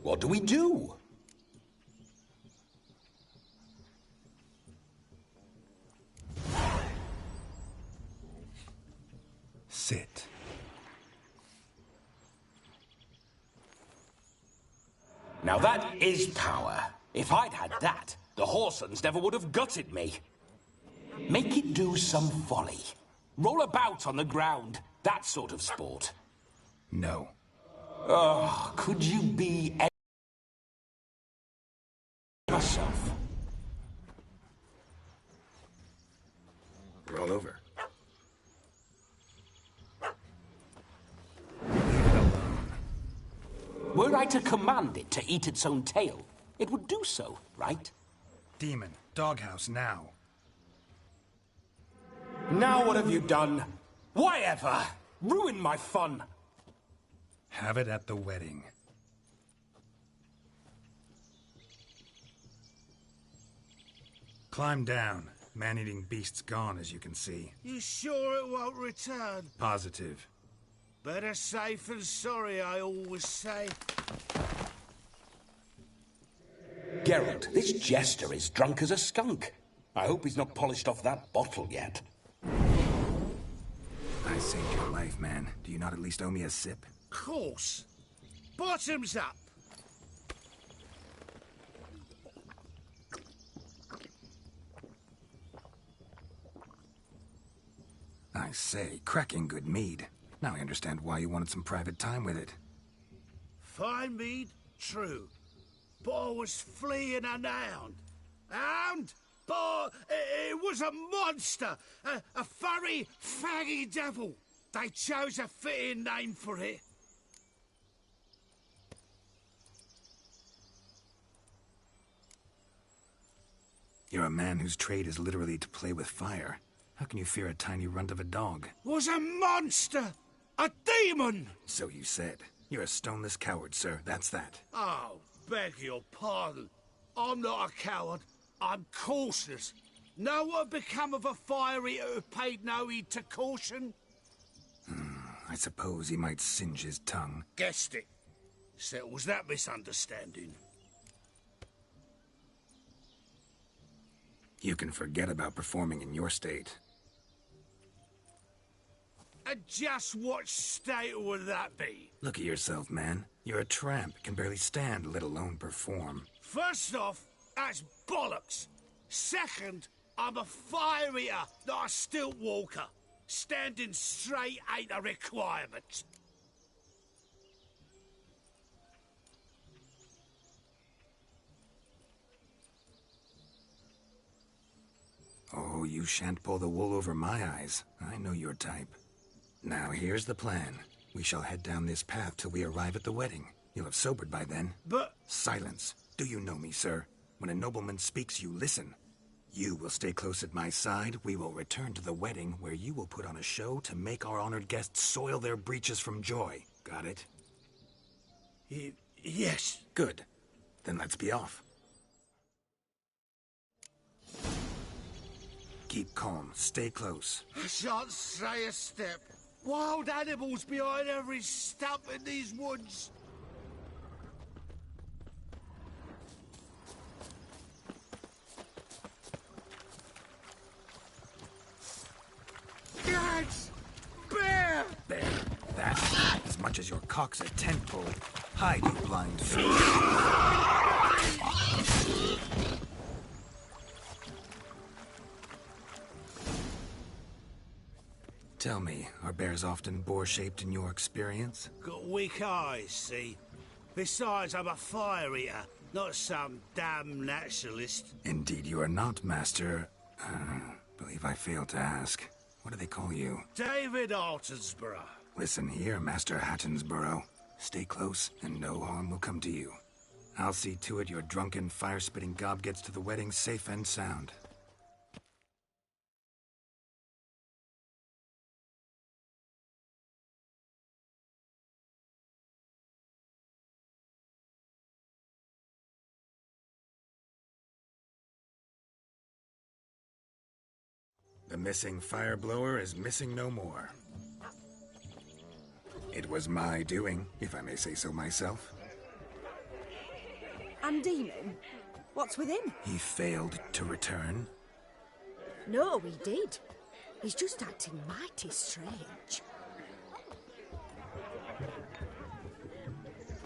What do we do? Sit. Now that is power. If I'd had that, the Horsons never would have gutted me. Make it do some folly. Roll about on the ground. That sort of sport. No. Oh, could you be myself? Roll over. Were I to command it to eat its own tail, it would do so, right? Demon, doghouse now. Now what have you done? Why ever? Ruin my fun. Have it at the wedding. Climb down. Man-eating beast's gone, as you can see. You sure it won't return? Positive. Better safe than sorry, I always say. Geralt, this jester is drunk as a skunk. I hope he's not polished off that bottle yet. I saved your life, man. Do you not at least owe me a sip? Course. Bottoms up. I say, cracking good mead. Now I understand why you wanted some private time with it. Fine mead, true. But I was fleeing an hound. Hound? But it was a monster. A furry, faggy devil. They chose a fitting name for it. You're a man whose trade is literally to play with fire. How can you fear a tiny runt of a dog? Was a monster! A demon! So you said. You're a stoneless coward, sir. That's that. Oh, beg your pardon. I'm not a coward. I'm cautious. Know what become of a fire eater who paid no heed to caution? I suppose he might singe his tongue. Guessed it. Settles that misunderstanding. You can forget about performing in your state. And just what state would that be? Look at yourself, man. You're a tramp, can barely stand, let alone perform. First off, that's bollocks. Second, I'm a fire eater, not a stilt walker. Standing straight ain't a requirement. Oh, you shan't pull the wool over my eyes. I know your type. Now, here's the plan. We shall head down this path till we arrive at the wedding. You'll have sobered by then. But... Silence. Do you know me, sir? When a nobleman speaks, you listen. You will stay close at my side. We will return to the wedding, where you will put on a show to make our honored guests soil their breeches from joy. Got it? Yes. Good. Then let's be off. Keep calm. Stay close. I shan't say a step. Wild animals behind every stump in these woods. Gads! Bear! Bear. That. As much as your cock's a tent pole. Hide, you blind fool. Tell me, are bears often boar-shaped in your experience? Got weak eyes, see? Besides, I'm a fire eater, not some damn naturalist. Indeed you are not, Master. Believe I failed to ask. What do they call you? David Altonsborough. Listen here, Master Hattonsborough. Stay close, and no harm will come to you. I'll see to it your drunken, fire-spitting gob gets to the wedding safe and sound. The missing fire blower is missing no more. It was my doing, if I may say so myself. And Demon? What's with him? He failed to return. No, he did. He's just acting mighty strange.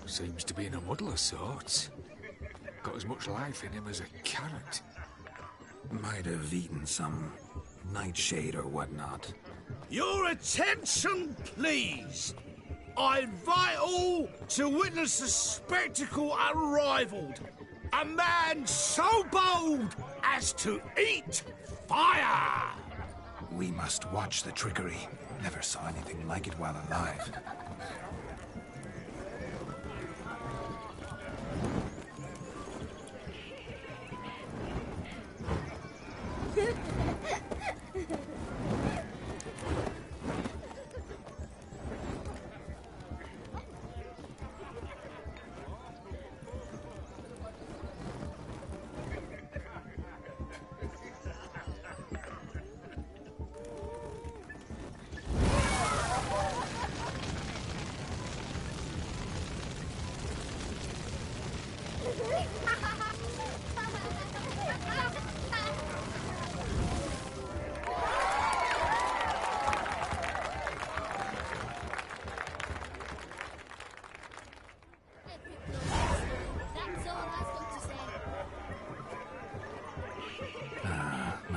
Seems to be in a muddle of sorts. Got as much life in him as a carrot. Might have eaten some nightshade or whatnot. Your attention, please. I invite all to witness a spectacle unrivaled. A man so bold as to eat fire! We must watch the trickery. Never saw anything like it while alive.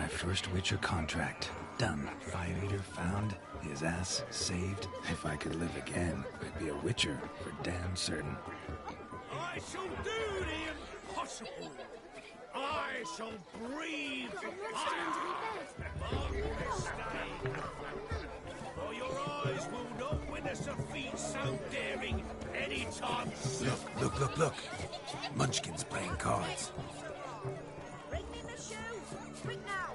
First Witcher contract. Done. Fire Eater found. His ass saved. If I could live again, I'd be a Witcher for damn certain. I shall do the impossible. I shall breathe fire. Mark this day. For your eyes will not witness a feat so daring anytime soon. Look. Munchkin's playing cards. Bring me the shoes. Quick now.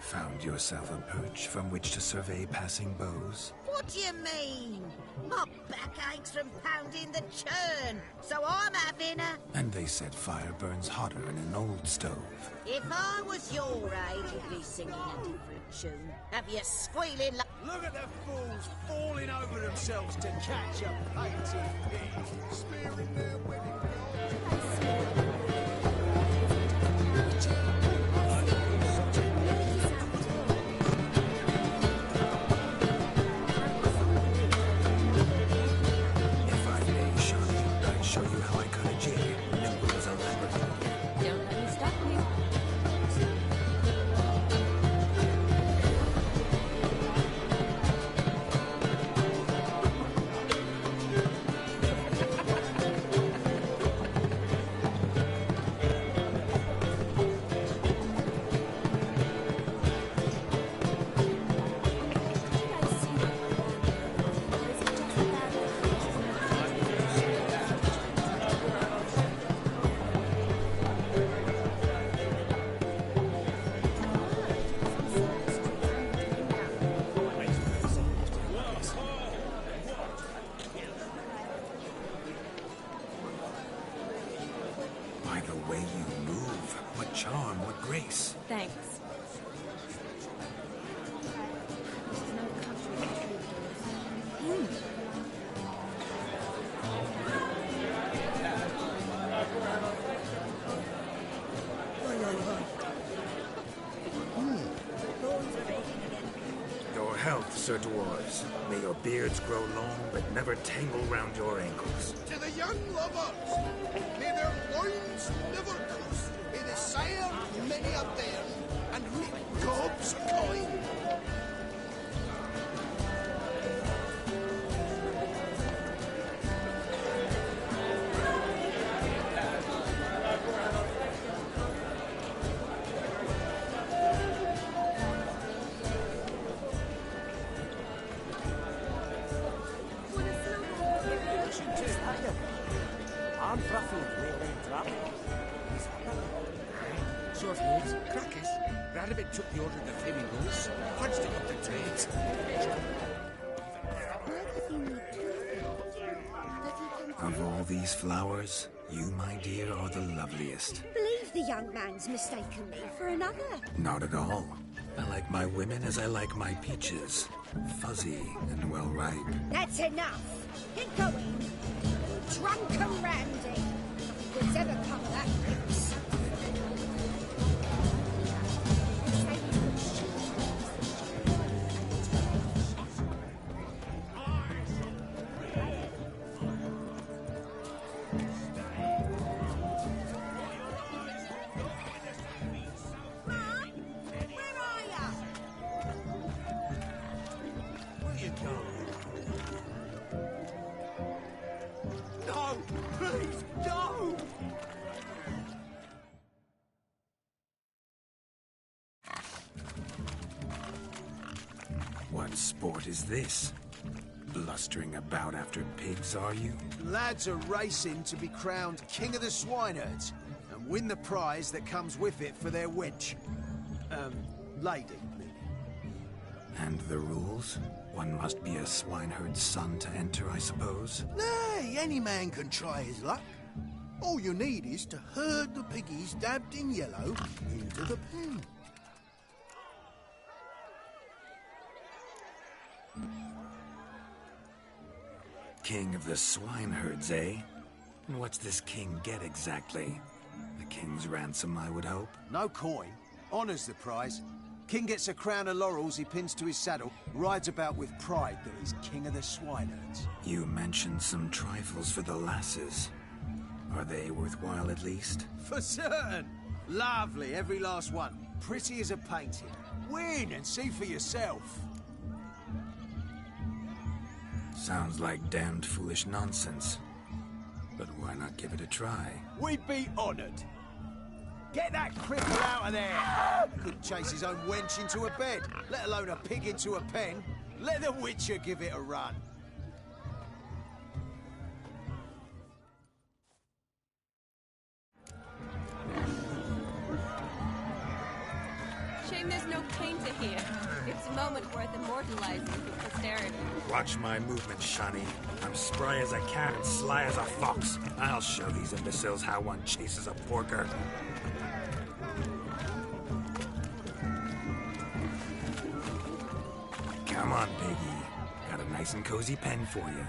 Found yourself a perch from which to survey passing beaux? What do you mean? My back aches from pounding the churn, so I'm having a... And they said fire burns hotter in an old stove. If I was your age, you'd be singing a different tune. Have you squealing like... Look at the fools falling over themselves to catch a painted pig, smearing their wedding gold. Show you how I cut a jig, nimble as a leopard. Don't let me stop you. Grace. Thanks. Your health, Sir Dwarves. May your beards grow long, but never tangle round your ankles. To the young lovers, may their loins never cross. May the sire many a bairn, and reap gobs of coin. Peter. I'm Bruffy, really drunk. Short moves, crackers. Radovid took the order of the flamingos, punched it up the trades. Of all these flowers, you, my dear, are the loveliest. Believe the young man's mistaken me for another. Not at all. I like my women as I like my peaches. Fuzzy and well ripe. That's enough. Get going. Drunken Randy. Nothing good's ever come of that mix. What sport is this? Blustering about after pigs, are you? Lads are racing to be crowned King of the Swineherds and win the prize that comes with it for their wench. Lady. And the rules? One must be a swineherd's son to enter, I suppose? Nay, any man can try his luck. All you need is to herd the piggies dabbed in yellow into the pen. King of the swineherds, eh? And what's this king get exactly? The king's ransom, I would hope? No coin. Honours the prize. King gets a crown of laurels he pins to his saddle, rides about with pride that he's king of the swineherds. You mentioned some trifles for the lasses. Are they worthwhile at least? For certain! Lovely, every last one. Pretty as a painting. Win and see for yourself. Sounds like damned foolish nonsense. But why not give it a try? We'd be honoured. Get that cripple out of there! Couldn't chase his own wench into a bed, let alone a pig into a pen. Let the Witcher give it a run. Shame there's no painter here. It's a moment worth immortalizing for posterity. Watch my movement, Shani. I'm spry as I can and sly as a fox. I'll show these imbeciles how one chases a porker. Come on, piggy. Got a nice and cozy pen for you.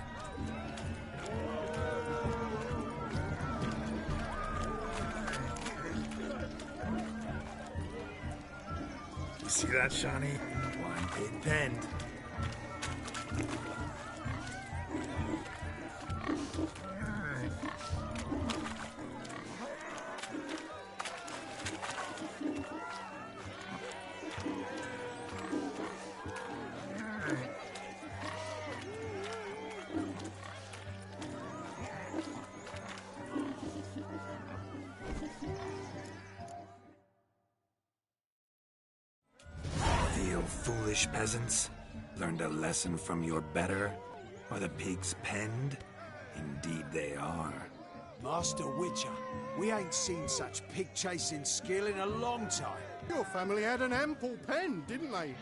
You see that, Shani? One pig penned. Foolish peasants? Learned a lesson from your better? Are the pigs penned? Indeed they are. Master Witcher, we ain't seen such pig-chasing skill in a long time. Your family had an ample pen, didn't they?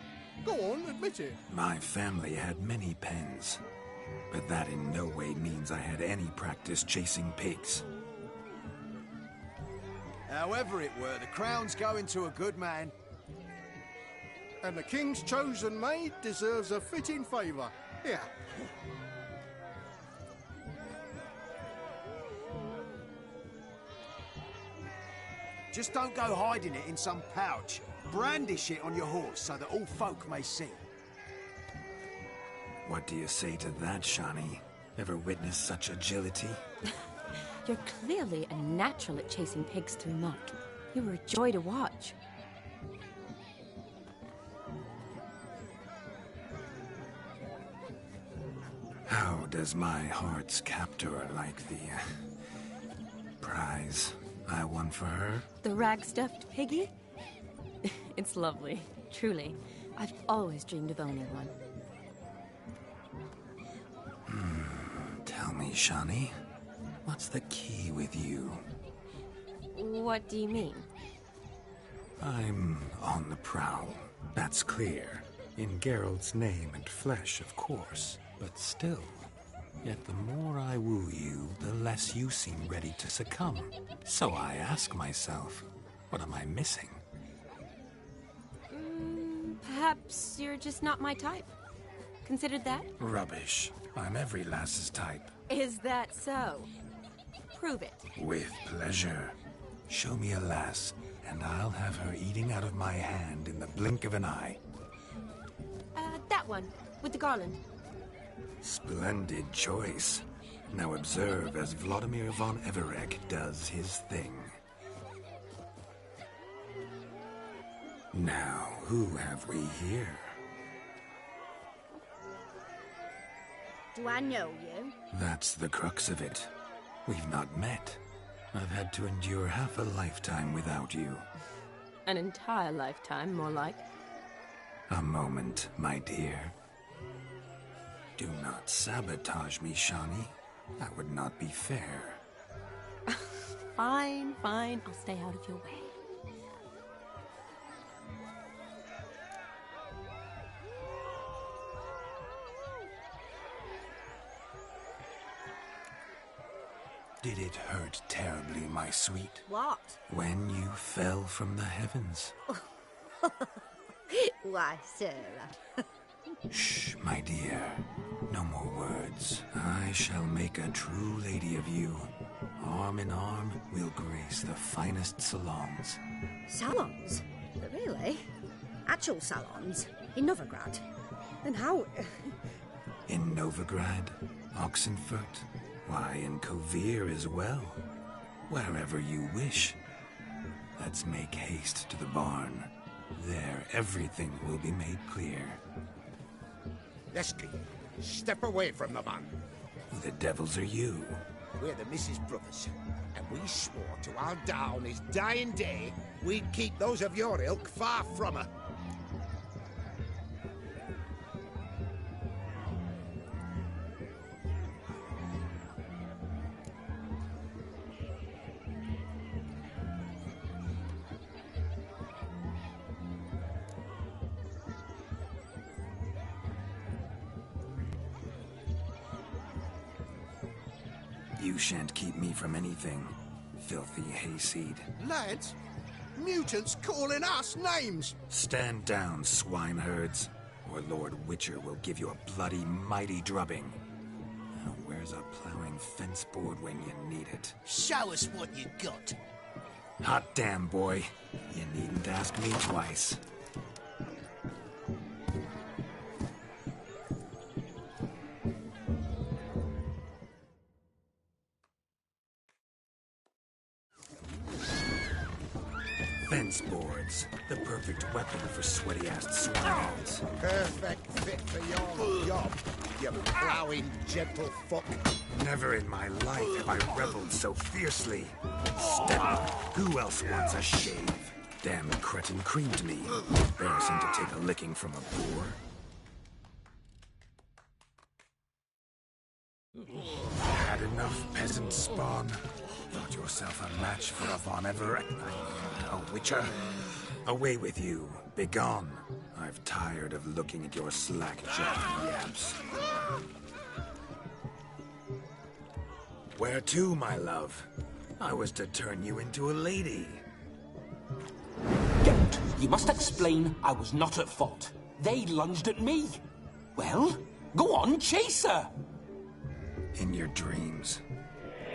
Go on, admit it. My family had many pens, but that in no way means I had any practice chasing pigs. However it were, the crown's going to a good man. And the king's chosen maid deserves a fitting favour. Here. Just don't go hiding it in some pouch. Brandish it on your horse so that all folk may see. What do you say to that, Shani? Ever witnessed such agility? You're clearly a natural at chasing pigs through muck. You were a joy to watch. How does my heart's captor like the prize I won for her? The rag-stuffed piggy? It's lovely, truly. I've always dreamed of owning one. Tell me, Shani, What's the key with you? What do you mean? I'm on the prowl. That's clear. In Geralt's name and flesh, of course. But still. Yet the more I woo you, the less you seem ready to succumb. So I ask myself, what am I missing? Perhaps you're just not my type. Considered that? Rubbish. I'm every lass's type. Is that so? Prove it. With pleasure. Show me a lass, and I'll have her eating out of my hand in the blink of an eye. That one, with the garland. Splendid choice. Now observe as Vladimir von Everec does his thing. Now, who have we here? Do I know you? That's the crux of it. We've not met. I've had to endure half a lifetime without you. An entire lifetime, more like. A moment, my dear. Do not sabotage me, Shani. That would not be fair. Fine, fine. I'll stay out of your way. Did it hurt terribly, my sweet? What? When you fell from the heavens. Why, Sarah? Shh, my dear. No more words. I shall make a true lady of you. Arm in arm, we'll grace the finest salons. Salons? Really? Actual salons? In Novigrad? And how... In Novigrad, Oxenfurt, why, in Kovir as well. Wherever you wish. Let's make haste to the barn. There, everything will be made clear. Lesky, step away from the man. Who the devils are you? We're the Mrs. Brothers, and we swore to our Da on his dying day we'd keep those of your ilk far from her. You shan't keep me from anything, filthy hayseed. Lads, mutants calling us names. Stand down, swineherds, or Lord Witcher will give you a bloody mighty drubbing. Now, where's a plowing fence board when you need it? Show us what you got. Hot damn, boy. You needn't ask me twice. Fence boards. The perfect weapon for sweaty-assed swineherds. Perfect fit for your job, you plowing gentle fuck. Never in my life have I reveled so fiercely. Step up. Who else wants a shave? Damn cretin creamed me. Embarrassing to take a licking from a boar. Had enough, peasant spawn. Thought yourself a match for a Von Everett. A witcher. Away with you. Begone. I've tired of looking at your slack-jawed yaps. Where to, my love? I was to turn you into a lady. Geralt, you must explain I was not at fault. They lunged at me. Well, go on, chase her. In your dreams.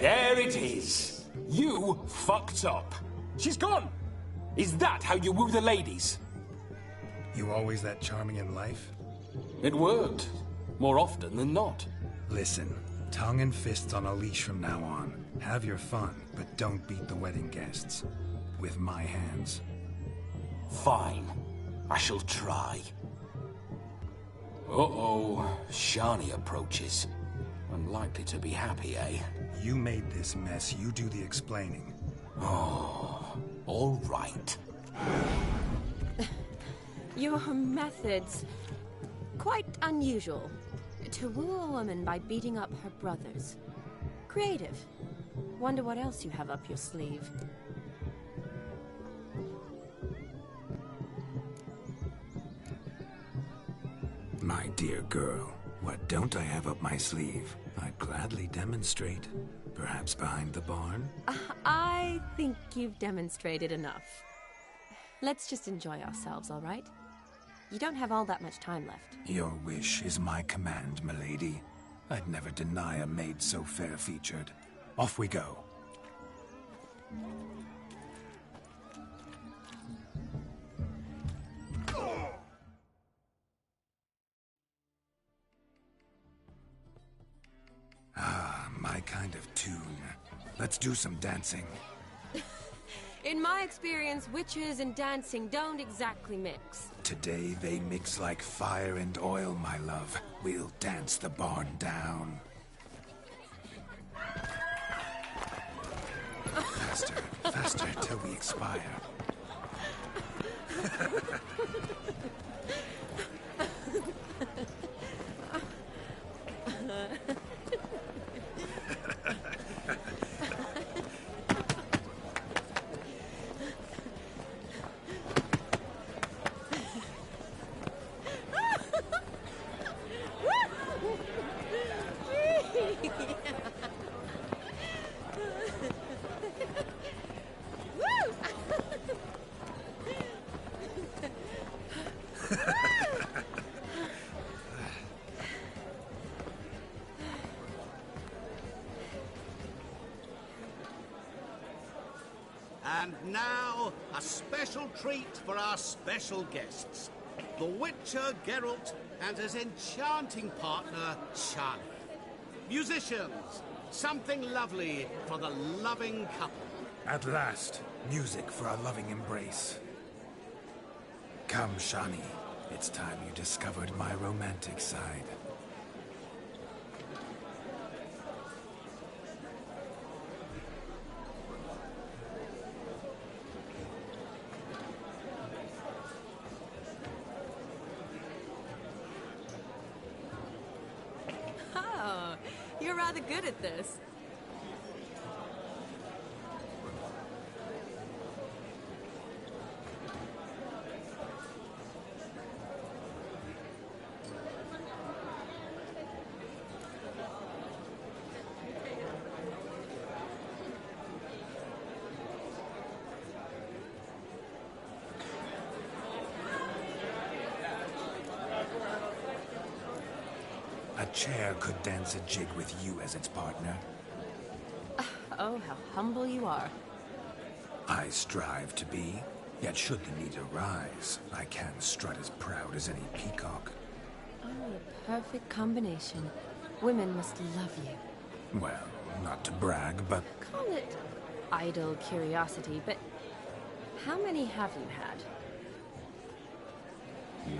There it is. You fucked up. She's gone. Is that how you woo the ladies? You always that charming in life? It worked. More often than not. Listen, tongue and fists on a leash from now on. Have your fun, but don't beat the wedding guests. With my hands. Fine. I shall try. Uh-oh. Shani approaches. Unlikely to be happy, eh? You made this mess. You do the explaining. Oh, all right. Your methods... quite unusual. To woo a woman by beating up her brothers. Creative. Wonder what else you have up your sleeve. My dear girl, what don't I have up my sleeve? I'd gladly demonstrate. Perhaps behind the barn? I think you've demonstrated enough. Let's just enjoy ourselves, all right? You don't have all that much time left. Your wish is my command, milady. I'd never deny a maid so fair-featured. Off we go. Ah, my kind of tune. Let's do some dancing. In my experience, witches and dancing don't exactly mix. Today they mix like fire and oil, my love. We'll dance the barn down. Faster, faster, till we expire. And now, a special treat for our special guests. The Witcher Geralt and his enchanting partner, Shani. Musicians, something lovely for the loving couple. At last, music for a loving embrace. Come, Shani. It's time you discovered my romantic side. Oh, you're rather good at this. A chair could dance a jig with you as its partner. Oh, how humble you are. I strive to be, yet should the need arise, I can strut as proud as any peacock. Oh, a perfect combination. Women must love you. Well, not to brag, but Call it idle curiosity, but how many have you had?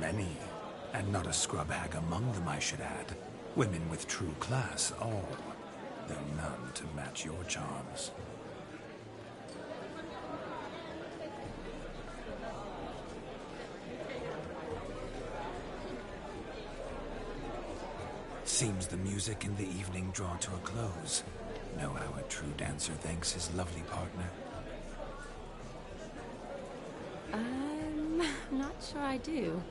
many. And not a scrub hag among them, I should add. Women with true class, all. Though none to match your charms. Seems the music and the evening draw to a close. Know how a true dancer thanks his lovely partner. I'm not sure I do.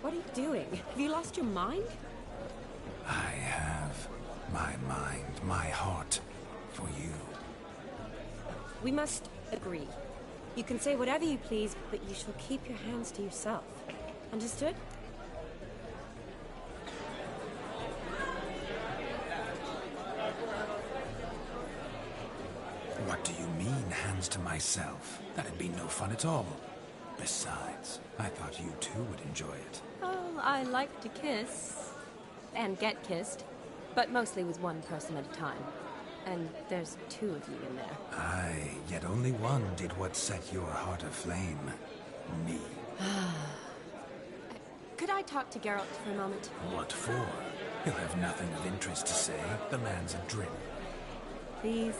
What are you doing? Have you lost your mind? I have my mind, my heart, for you. We must agree. You can say whatever you please, but you shall keep your hands to yourself. Understood? What do you mean, hands to myself? That'd be no fun at all. Besides, I thought you too would enjoy it. Oh, I like to kiss. And get kissed. But mostly with one person at a time. And there's two of you in there. Aye, yet only one did what set your heart aflame. Me. Could I talk to Geralt for a moment? What for? He'll have nothing of interest to say. The man's adrift. Please.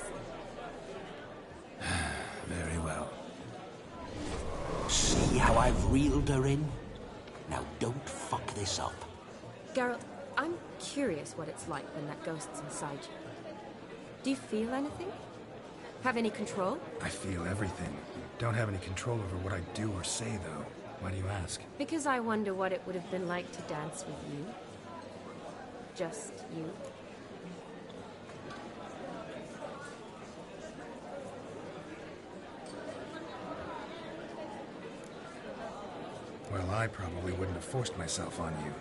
Very well. see how I've reeled her in? Now don't fuck this up. Geralt, I'm curious what it's like when that ghost's inside you. Do you feel anything? Have any control? I feel everything. Don't have any control over what I do or say, though. Why do you ask? Because I wonder what it would have been like to dance with you. Just you. Well, I probably wouldn't have forced myself on you.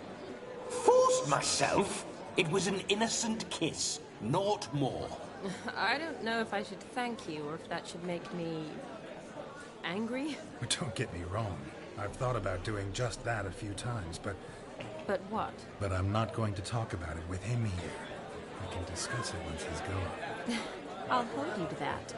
Forced myself? It was an innocent kiss, naught more. I don't know if I should thank you or if that should make me... angry? Don't get me wrong. I've thought about doing just that a few times, but... But what? But I'm not going to talk about it with him here. We can discuss it once he's gone. I'll hold you to that.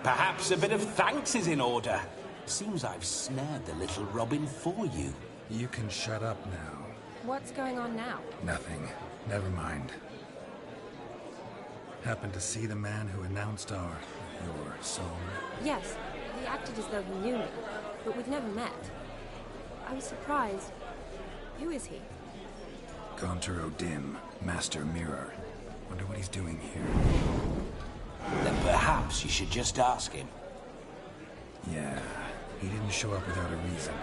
Perhaps a bit of thanks is in order. Seems I've snared the little Robin for you. You can shut up now. What's going on now? Nothing. Never mind. Happened to see the man who announced your song? Yes, he acted as though he knew me, but we've never met. I was surprised. Who is he? Gaunter O'Dim, Master Mirror. Wonder what he's doing here. Then perhaps you should just ask him. Yeah, he didn't show up without a reason.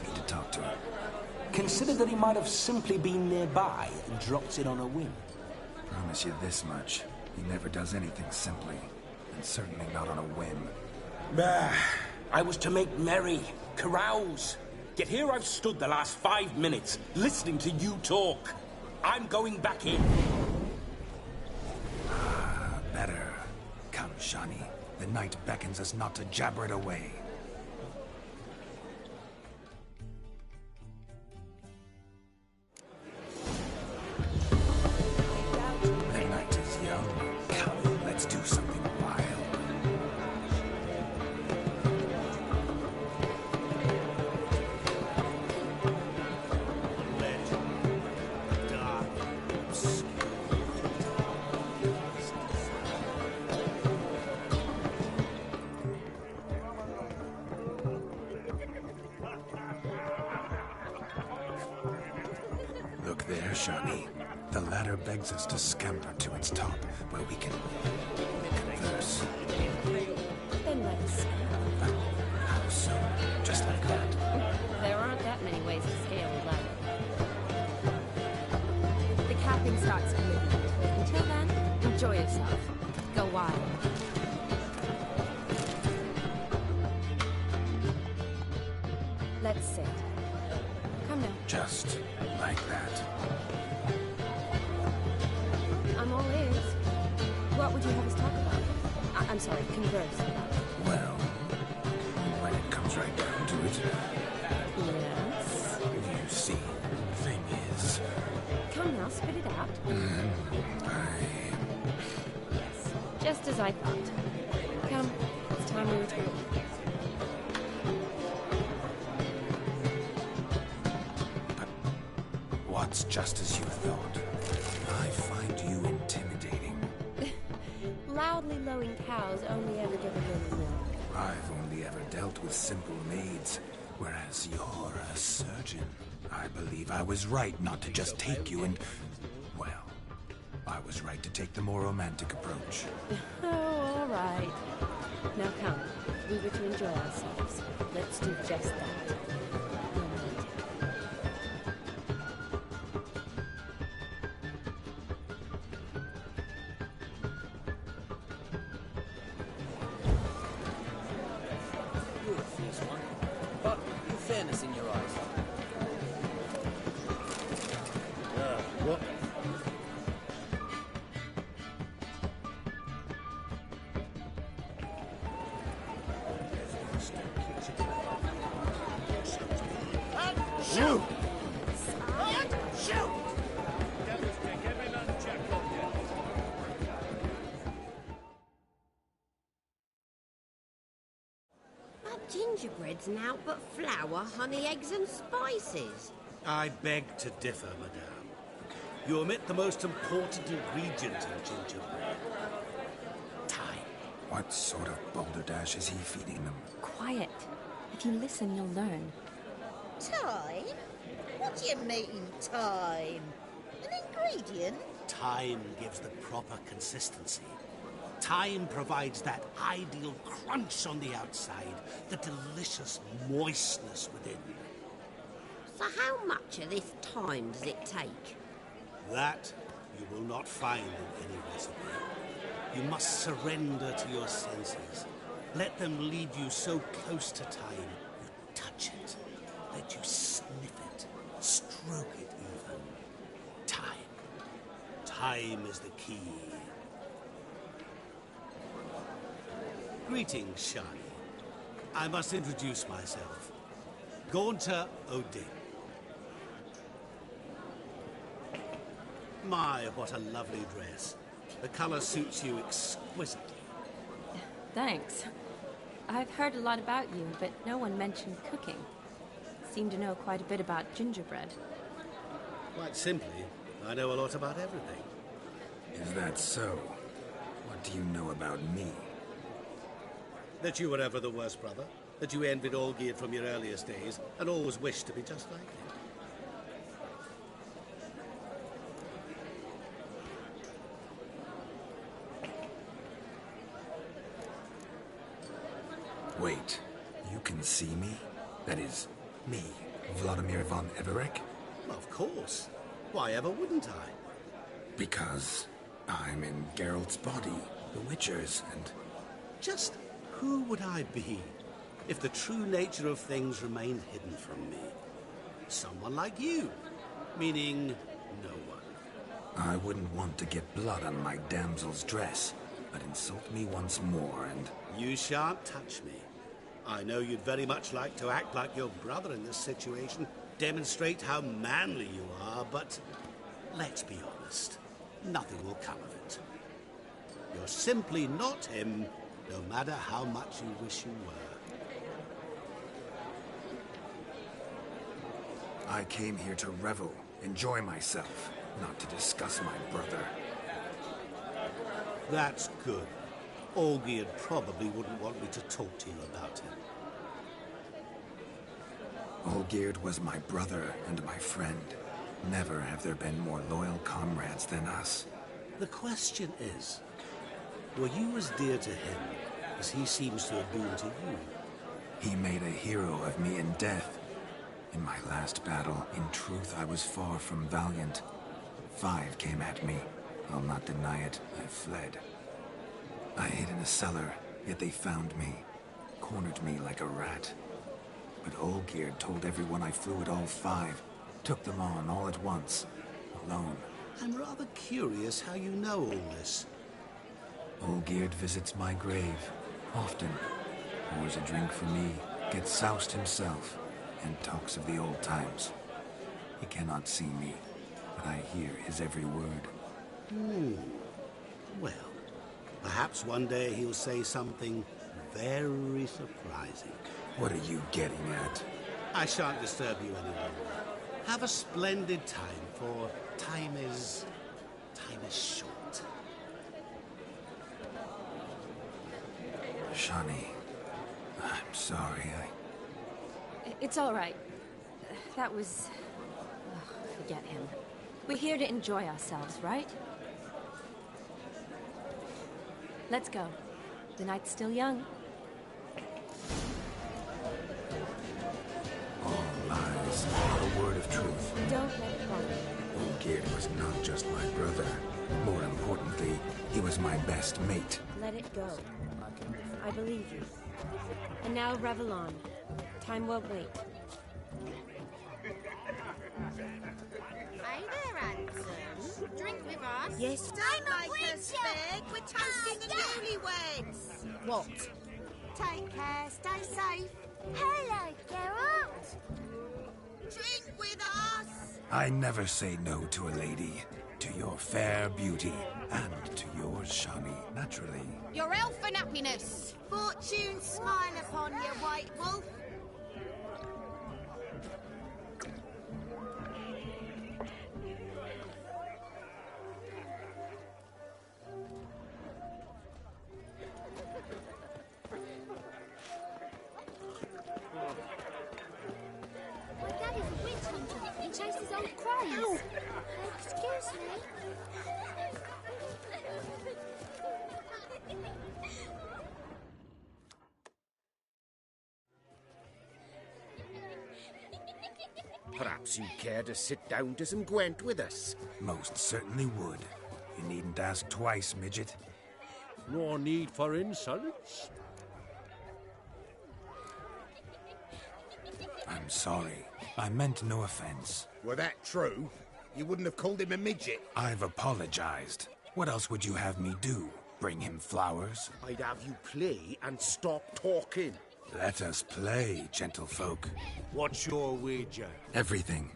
Need to talk to him. Consider that he might have simply been nearby and dropped in on a whim. Promise you this much. He never does anything simply, and certainly not on a whim. I was to make merry, carouse. Yet here I've stood the last 5 minutes, listening to you talk. I'm going back in. Better. Come, Shani. The night beckons us not to jabber it away. The night is young. Come, let's do something wild. Look there, Shani. The ladder begs us to scamper to its top, where we can converse. Then let's... How so? Just like that? There aren't that many ways to scale a ladder. The capping starts moving. Until then, enjoy yourself. Go wild. Let's sit. Come now. Just like that. I'm all ears. What would you have us talk about? I'm sorry, converse about. Well, when it comes right down to it. Yes? You see, the thing is... Come now, spit it out. Yes, just as I thought. Come, it's time we were talking. What's just as you thought? I find you intimidating. Loudly lowing cows only ever give a little milk. I've only ever dealt with simple maids, whereas you're a surgeon. I believe I was right not to just take you and... Well, I was right to take the more romantic approach. Oh, all right. Now come, we were to enjoy ourselves. Let's do just that. Fairness in your eyes. What? Shoot! Shoot! Gingerbread's now but flour, honey, eggs and spices. I beg to differ, madame. You omit the most important ingredient in gingerbread. Time. What sort of balderdash is he feeding them? Quiet. I If you listen, you'll learn. Time? What do you mean, time? An ingredient? Time gives the proper consistency. Time provides that ideal crunch on the outside, the delicious moistness within. So how much of this time does it take? That you will not find in any recipe. You must surrender to your senses. Let them lead you so close to time, you touch it. Let you sniff it, stroke it even. Time. Time is the key. Greetings, Shani. I must introduce myself. Gaunter O'Dim. My, what a lovely dress. The color suits you exquisitely. Thanks. I've heard a lot about you, but no one mentioned cooking. Seem to know quite a bit about gingerbread. Quite simply, I know a lot about everything. Is that so? What do you know about me? That you were ever the worst brother. That you envied Olgierd from your earliest days, and always wished to be just like him. Wait, you can see me? That is, me, Vladimir von Everec? Of course. Why ever wouldn't I? Because I'm in Geralt's body, the Witcher's, and... Just who would I be if the true nature of things remained hidden from me? Someone like you, meaning no one. I wouldn't want to get blood on my damsel's dress, but insult me once more and... You shan't touch me. I know you'd very much like to act like your brother in this situation, demonstrate how manly you are, but let's be honest, nothing will come of it. You're simply not him, no matter how much you wish you were. I came here to revel, enjoy myself, not to discuss my brother. That's good. Olgierd probably wouldn't want me to talk to you about him. Olgierd was my brother and my friend. Never have there been more loyal comrades than us. The question is, were you as dear to him as he seems to have been to you? He made a hero of me in death. In my last battle, in truth, I was far from valiant. 5 came at me. I'll not deny it, I fled. I hid in a cellar, yet they found me, cornered me like a rat. But Olgierd told everyone I flew at all 5, took them on all at once, alone. I'm rather curious how you know all this. Olgierd visits my grave, often. Pours a drink for me, gets soused himself, and talks of the old times. He cannot see me, but I hear his every word. Well, perhaps one day he'll say something very surprising. What are you getting at? I shan't disturb you any longer. Have a splendid time, for time is short. Shani, I'm sorry, It's all right. That was... forget him. We're here to enjoy ourselves, right? Let's go. The night's still young. All lies, not a word of truth. Don't let it bother you. Olgierd was not just my brother. More importantly, he was my best mate. Let it go. I believe you. And now revel on. Time won't wait. Hey there, handsome. Drink with us? Yes. Don't make us beg. We're toasting the newlyweds. What? Take care. Stay safe. Hello, Geralt. Drink with us. I never say no to a lady. To your fair beauty, and to yours, Shani, naturally. Your elfin happiness. Fortune smile upon you, White Wolf. Don't cry. Excuse me. Perhaps you'd care to sit down to some Gwent with us? Most certainly would. You needn't ask twice, midget. No need for insolence. I'm sorry. I meant no offense. Were that true? You wouldn't have called him a midget? I've apologized. What else would you have me do? Bring him flowers? I'd have you play and stop talking. Let us play, gentlefolk. What's your wager? Everything.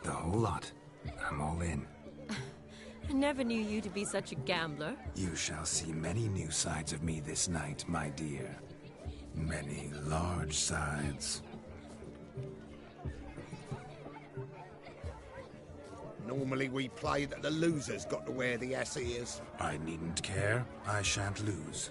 The whole lot. I'm all in. I never knew you to be such a gambler. You shall see many new sides of me this night, my dear. Many large sides. Normally we play that the loser's got to wear the ass ears. I needn't care. I shan't lose.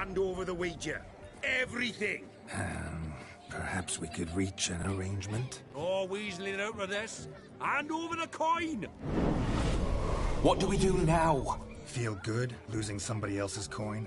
hand over the Ouija. Everything. Perhaps we could reach an arrangement? Oh, weaseling out of this. Hand over the coin. What do we do now? Feel good losing somebody else's coin?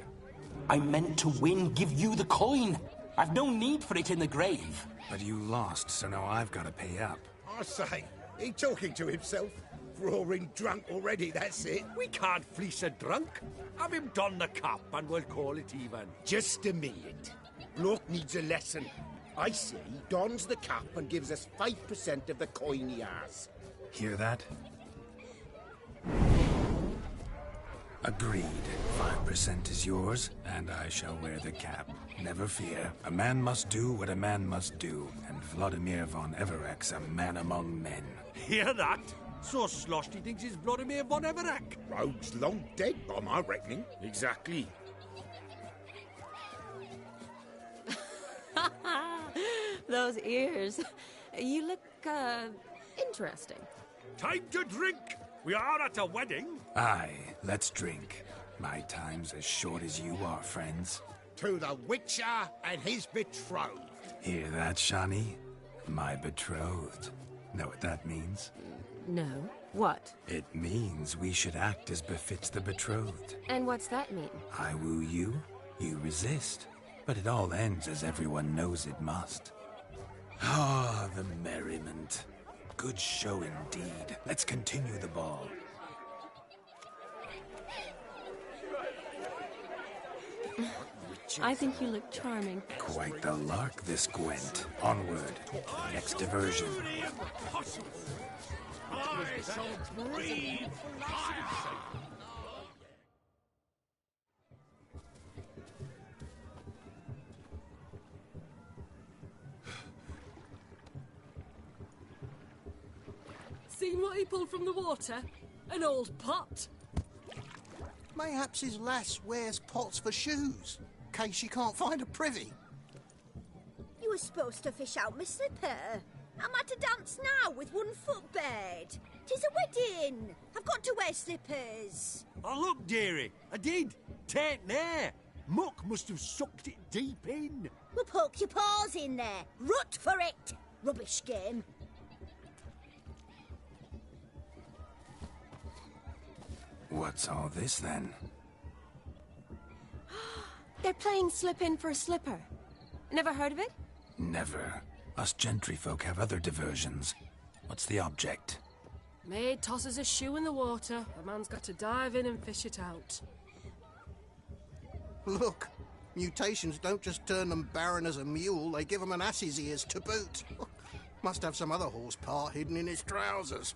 I meant to win, give you the coin. I've no need for it in the grave. But you lost, so now I've got to pay up. I say, he talking to himself. Roaring drunk already, that's it. We can't fleece a drunk. Have him don the cap and we'll call it even. Just a minute. Bloke needs a lesson. I say he dons the cap and gives us 5% of the coin he has. Hear that? Agreed. 5% is yours, and I shall wear the cap. Never fear. A man must do what a man must do, and Vladimir von Everek's a man among men. Hear that? So sloshed he thinks he's Vladimir von Everek. Rogue's long dead, by my reckoning. Exactly. Those ears. You look, interesting. Time to drink. We are at a wedding. Aye, let's drink. My time's as short as you are, friends. To the Witcher and his betrothed. Hear that, Shani? My betrothed. Know what that means? No. What? It means we should act as befits the betrothed. And what's that mean? I woo you, you resist. But it all ends as everyone knows it must. Ah, the merriment. Good show indeed. Let's continue the ball. I think you look charming. Quite the lark, this Gwent. Onward. Next diversion. I shall breathe fire! Seen what he pulled from the water? An old pot. Mayhaps his lass wears pots for shoes, in case she can't find a privy. You were supposed to fish out my slipper. I'm at a dance now with one foot bared. 'Tis a wedding. I've got to wear slippers. Oh, look, dearie. I did. Tain't there. Muck must have sucked it deep in. Well, poke your paws in there. Rut for it. Rubbish game. What's all this, then? They're playing slip in for a slipper. Never heard of it? Never. Us gentry folk have other diversions. What's the object? Maid tosses a shoe in the water. A man's got to dive in and fish it out. Look, mutations don't just turn them barren as a mule, they give them an ass's ears to boot. Must have some other horse part hidden in his trousers.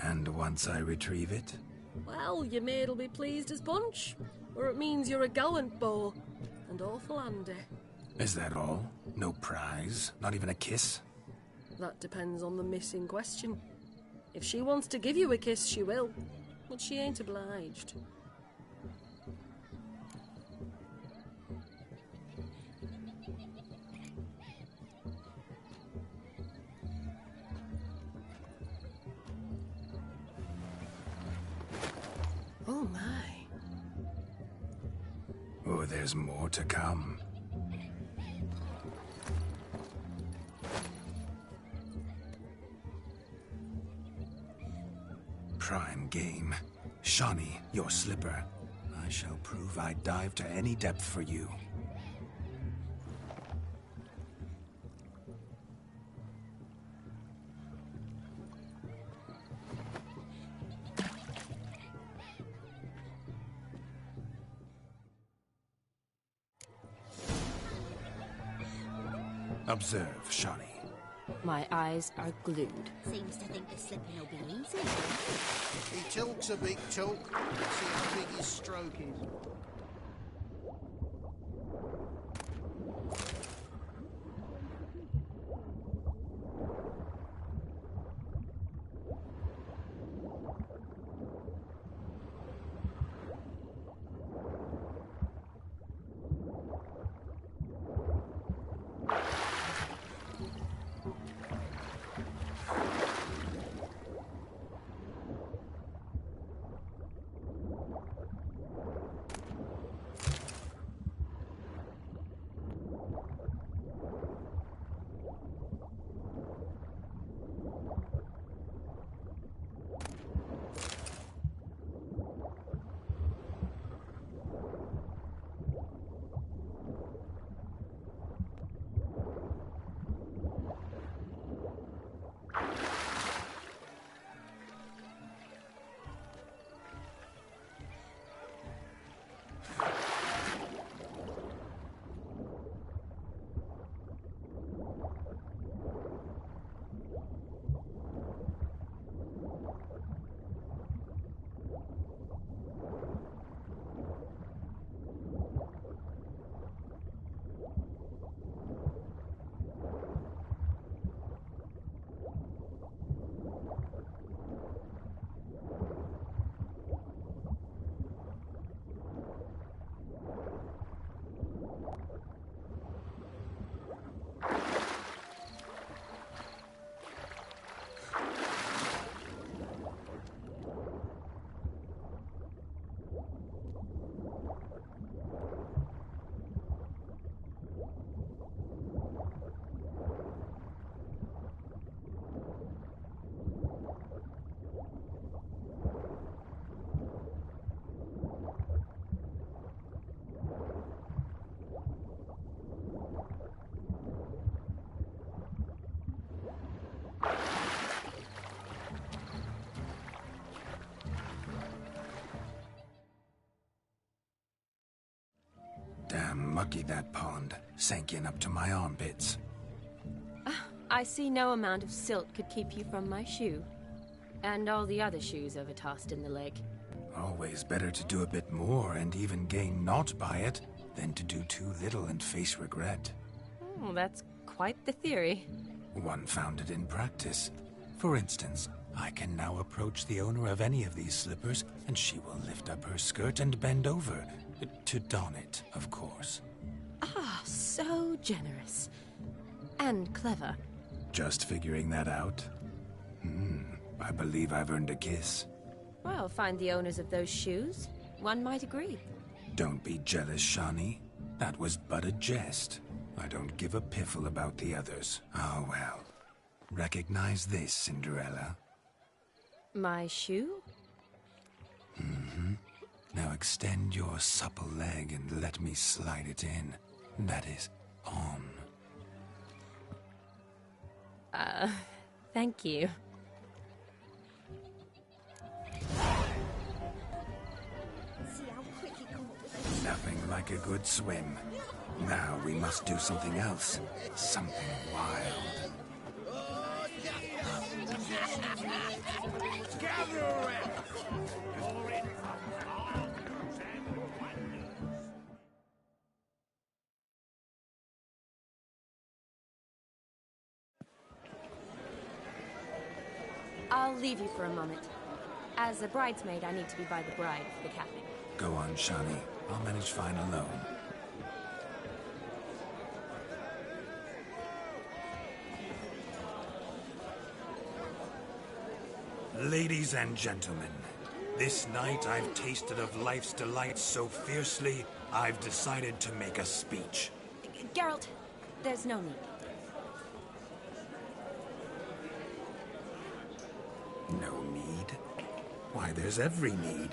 And once I retrieve it? Well, your maid'll be pleased as punch. Or it means you're a gallant beau. And awful handy. Is that all? No prize? Not even a kiss? That depends on the miss in question. If she wants to give you a kiss, she will. But she ain't obliged. Oh my. Oh, there's more to come. Prime game. Shani, your slipper. I shall prove I'd dive to any depth for you. Observe, Shani. My eyes are glued. Seems to think the slipping will be easy. He talks a big talk. Let's see how big his stroke is. mucky, that pond. Sank in up to my armpits. I see no amount of silt could keep you from my shoe. And all the other shoes overtossed in the lake. Always better to do a bit more and even gain naught by it than to do too little and face regret. Oh, that's quite the theory. One founded in practice. For instance, I can now approach the owner of any of these slippers, and she will lift up her skirt and bend over. To don it, of course. Ah, so generous. And clever. Just figuring that out? I believe I've earned a kiss. Well, find the owners of those shoes. One might agree. Don't be jealous, Shani. That was but a jest. I don't give a piffle about the others. Oh well. Recognize this, Cinderella? My shoe? Now extend your supple leg and let me slide it in. That is, on. Thank you. See how quick he come up with this. Nothing like a good swim. Now we must do something else. Something wild. Gather around. You're in for I'll leave you for a moment. As a bridesmaid, I need to be by the bride for the capping. Go on, Shani. I'll manage fine alone. Ladies and gentlemen, this night I've tasted of life's delights so fiercely, I've decided to make a speech. Geralt, there's no need. No need? Why, there's every need.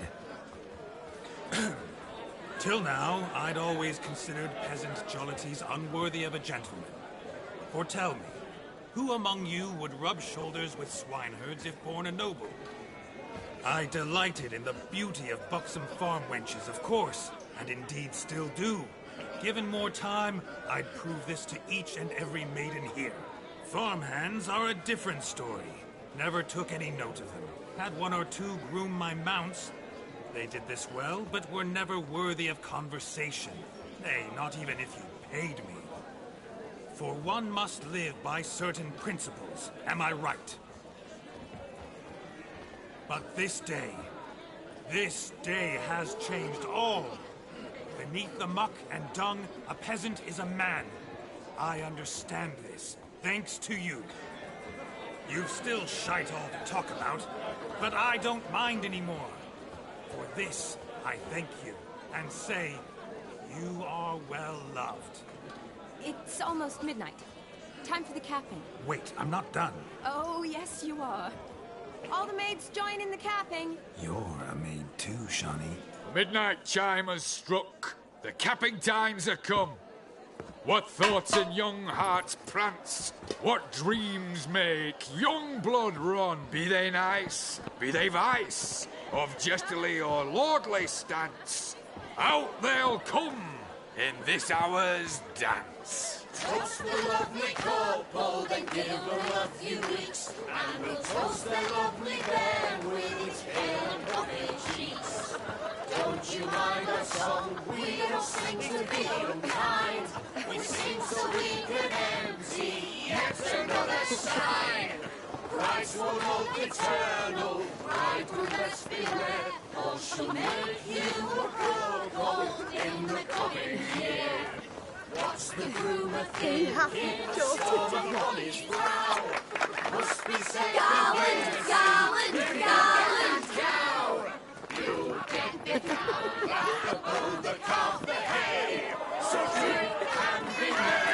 Till now, I'd always considered peasant jollities unworthy of a gentleman. For tell me, who among you would rub shoulders with swineherds if born a noble? I delighted in the beauty of buxom farm wenches, of course, and indeed still do. Given more time, I'd prove this to each and every maiden here. Farmhands are a different story. Never took any note of them. Had one or two groom my mounts. They did this well, but were never worthy of conversation. Nay, not even if you paid me. For one must live by certain principles, am I right? But this day has changed all. Beneath the muck and dung, a peasant is a man. I understand this, thanks to you. You've still shite all to talk about, but I don't mind anymore. For this, I thank you, and say, you are well loved. It's almost midnight. Time for the capping. Wait, I'm not done. Oh, yes, you are. All the maids join in the capping. You're a maid too, Shani. The midnight chime has struck. The capping times have come. What thoughts in young hearts prance? What dreams make young blood run? Be they nice, be they vice, of jestily or lordly stance, out they'll come in this hour's dance. Toast the lovely couple, then give her a few weeks, and we'll toast the lovely bairn with its pale and puffy cheeks. Don't you mind our song? We don't sing to be unkind. We sing so we can empty yet another shrine. Christ will hope eternal, bride will best beware, or she'll make you a cuckold in the coming year. What's the groom a thinking? Storm upon his brow. Must be said, gallant cow. You get the cow back above the calf the hay. So drink and be merry.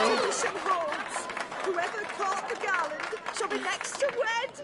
Tradition holds. Whoever caught the gallant shall be next to wed.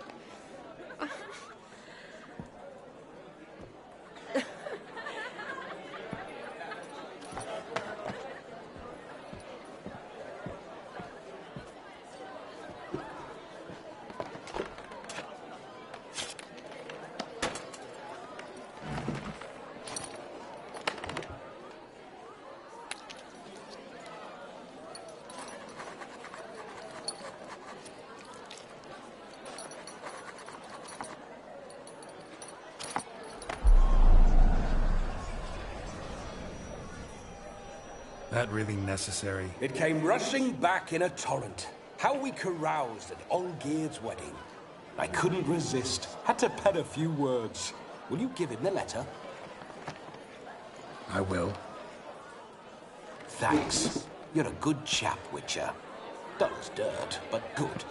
that really necessary? It came rushing back in a torrent. How we caroused at Olgierd's wedding. I couldn't resist. Had to pen a few words. Will you give him the letter? I will. Thanks. You're a good chap, Witcher. Dull as dirt, but good.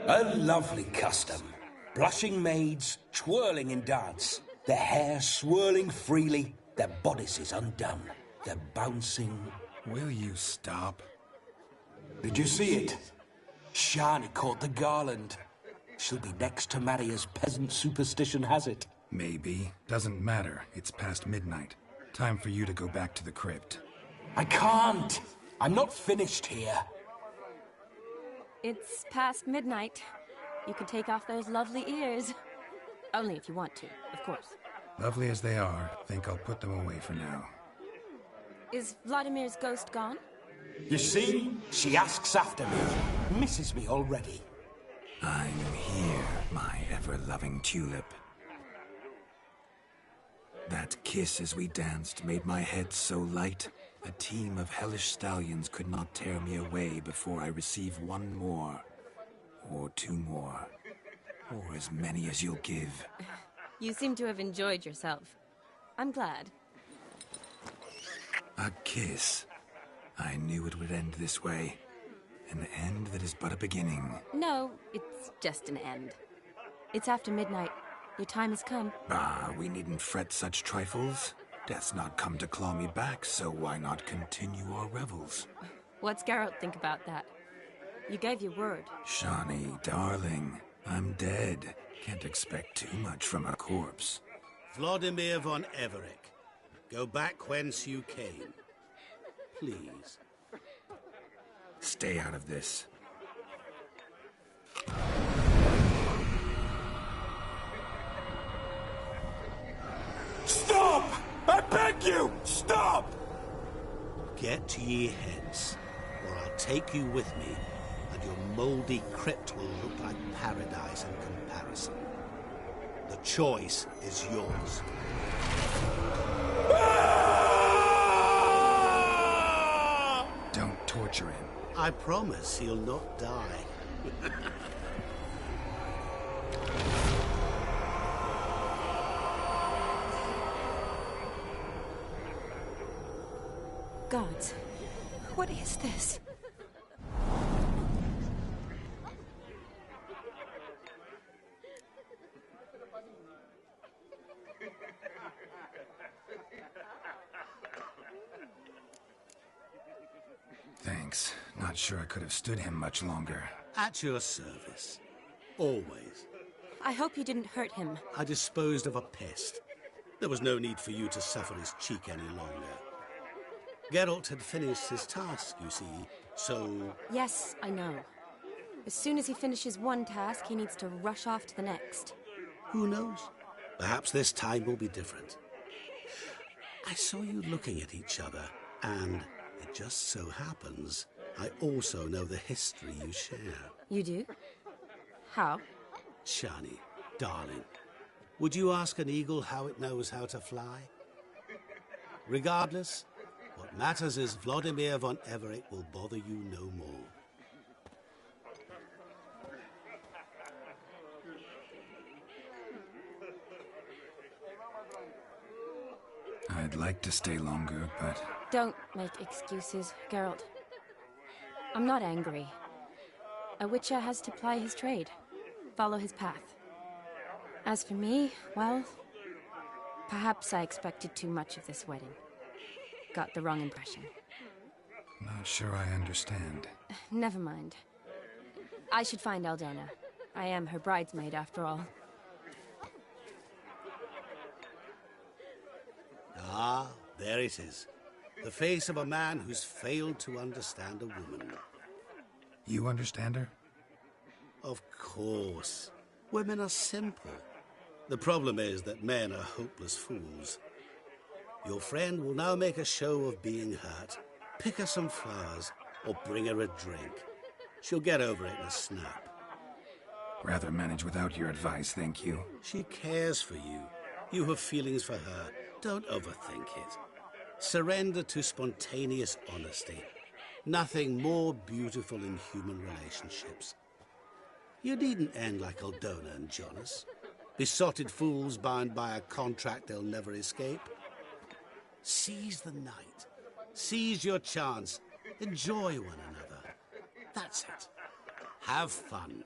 A lovely custom. Blushing maids, twirling in dance. Their hair swirling freely, their bodices undone. They're bouncing. Will you stop? Did you see it? Shani caught the garland. She'll be next to marry as peasant superstition has it. Maybe. Doesn't matter. It's past midnight. Time for you to go back to the crypt. I can't. I'm not finished here. It's past midnight. You can take off those lovely ears. Only if you want to, of course. Lovely as they are, think I'll put them away for now. Is Vladimir's ghost gone? You see? She asks after me. Misses me already. I'm here, my ever-loving tulip. That kiss as we danced made my head so light. A team of hellish stallions could not tear me away before I receive one more. Or two more. Or as many as you'll give. You seem to have enjoyed yourself. I'm glad. A kiss. I knew it would end this way. An end that is but a beginning. No, it's just an end. It's after midnight. Your time has come. Ah, we needn't fret such trifles. Death's not come to claw me back, so why not continue our revels? What's Geralt think about that? You gave your word. Shani, darling, I'm dead. Can't expect too much from a corpse. Vladimir von Everec, go back whence you came. Please. Stay out of this. Stop! I beg you! Stop! Get ye hence, or I'll take you with me, and your mouldy crypt will look like paradise in comparison. The choice is yours. Don't torture him. I promise he'll not die. Gods, what is this? Thanks. Not sure I could have stood him much longer. At your service. Always. I hope you didn't hurt him. I disposed of a pest. There was no need for you to suffer his cheek any longer. Geralt had finished his task, you see, so... Yes, I know. As soon as he finishes one task, he needs to rush off to the next. Who knows? Perhaps this time will be different. I saw you looking at each other, and it just so happens I also know the history you share. You do? How? Shani, darling, would you ask an eagle how it knows how to fly? Regardless, what matters is Vladimir von Everec will bother you no more. I'd like to stay longer, but... Don't make excuses, Geralt. I'm not angry. A Witcher has to ply his trade, follow his path. As for me, well, perhaps I expected too much of this wedding. Got the wrong impression. Not sure I understand. Never mind. I should find Aldona. I am her bridesmaid, after all. Ah, there it is. The face of a man who's failed to understand a woman. You understand her? Of course. Women are simple. The problem is that men are hopeless fools. Your friend will now make a show of being hurt, pick her some flowers, or bring her a drink. She'll get over it in a snap. Rather manage without your advice, thank you. She cares for you. You have feelings for her. Don't overthink it. Surrender to spontaneous honesty. Nothing more beautiful in human relationships. You needn't end like Aldona and Jonas. Besotted fools bound by a contract they'll never escape. Seize the night. Seize your chance. Enjoy one another. That's it. Have fun.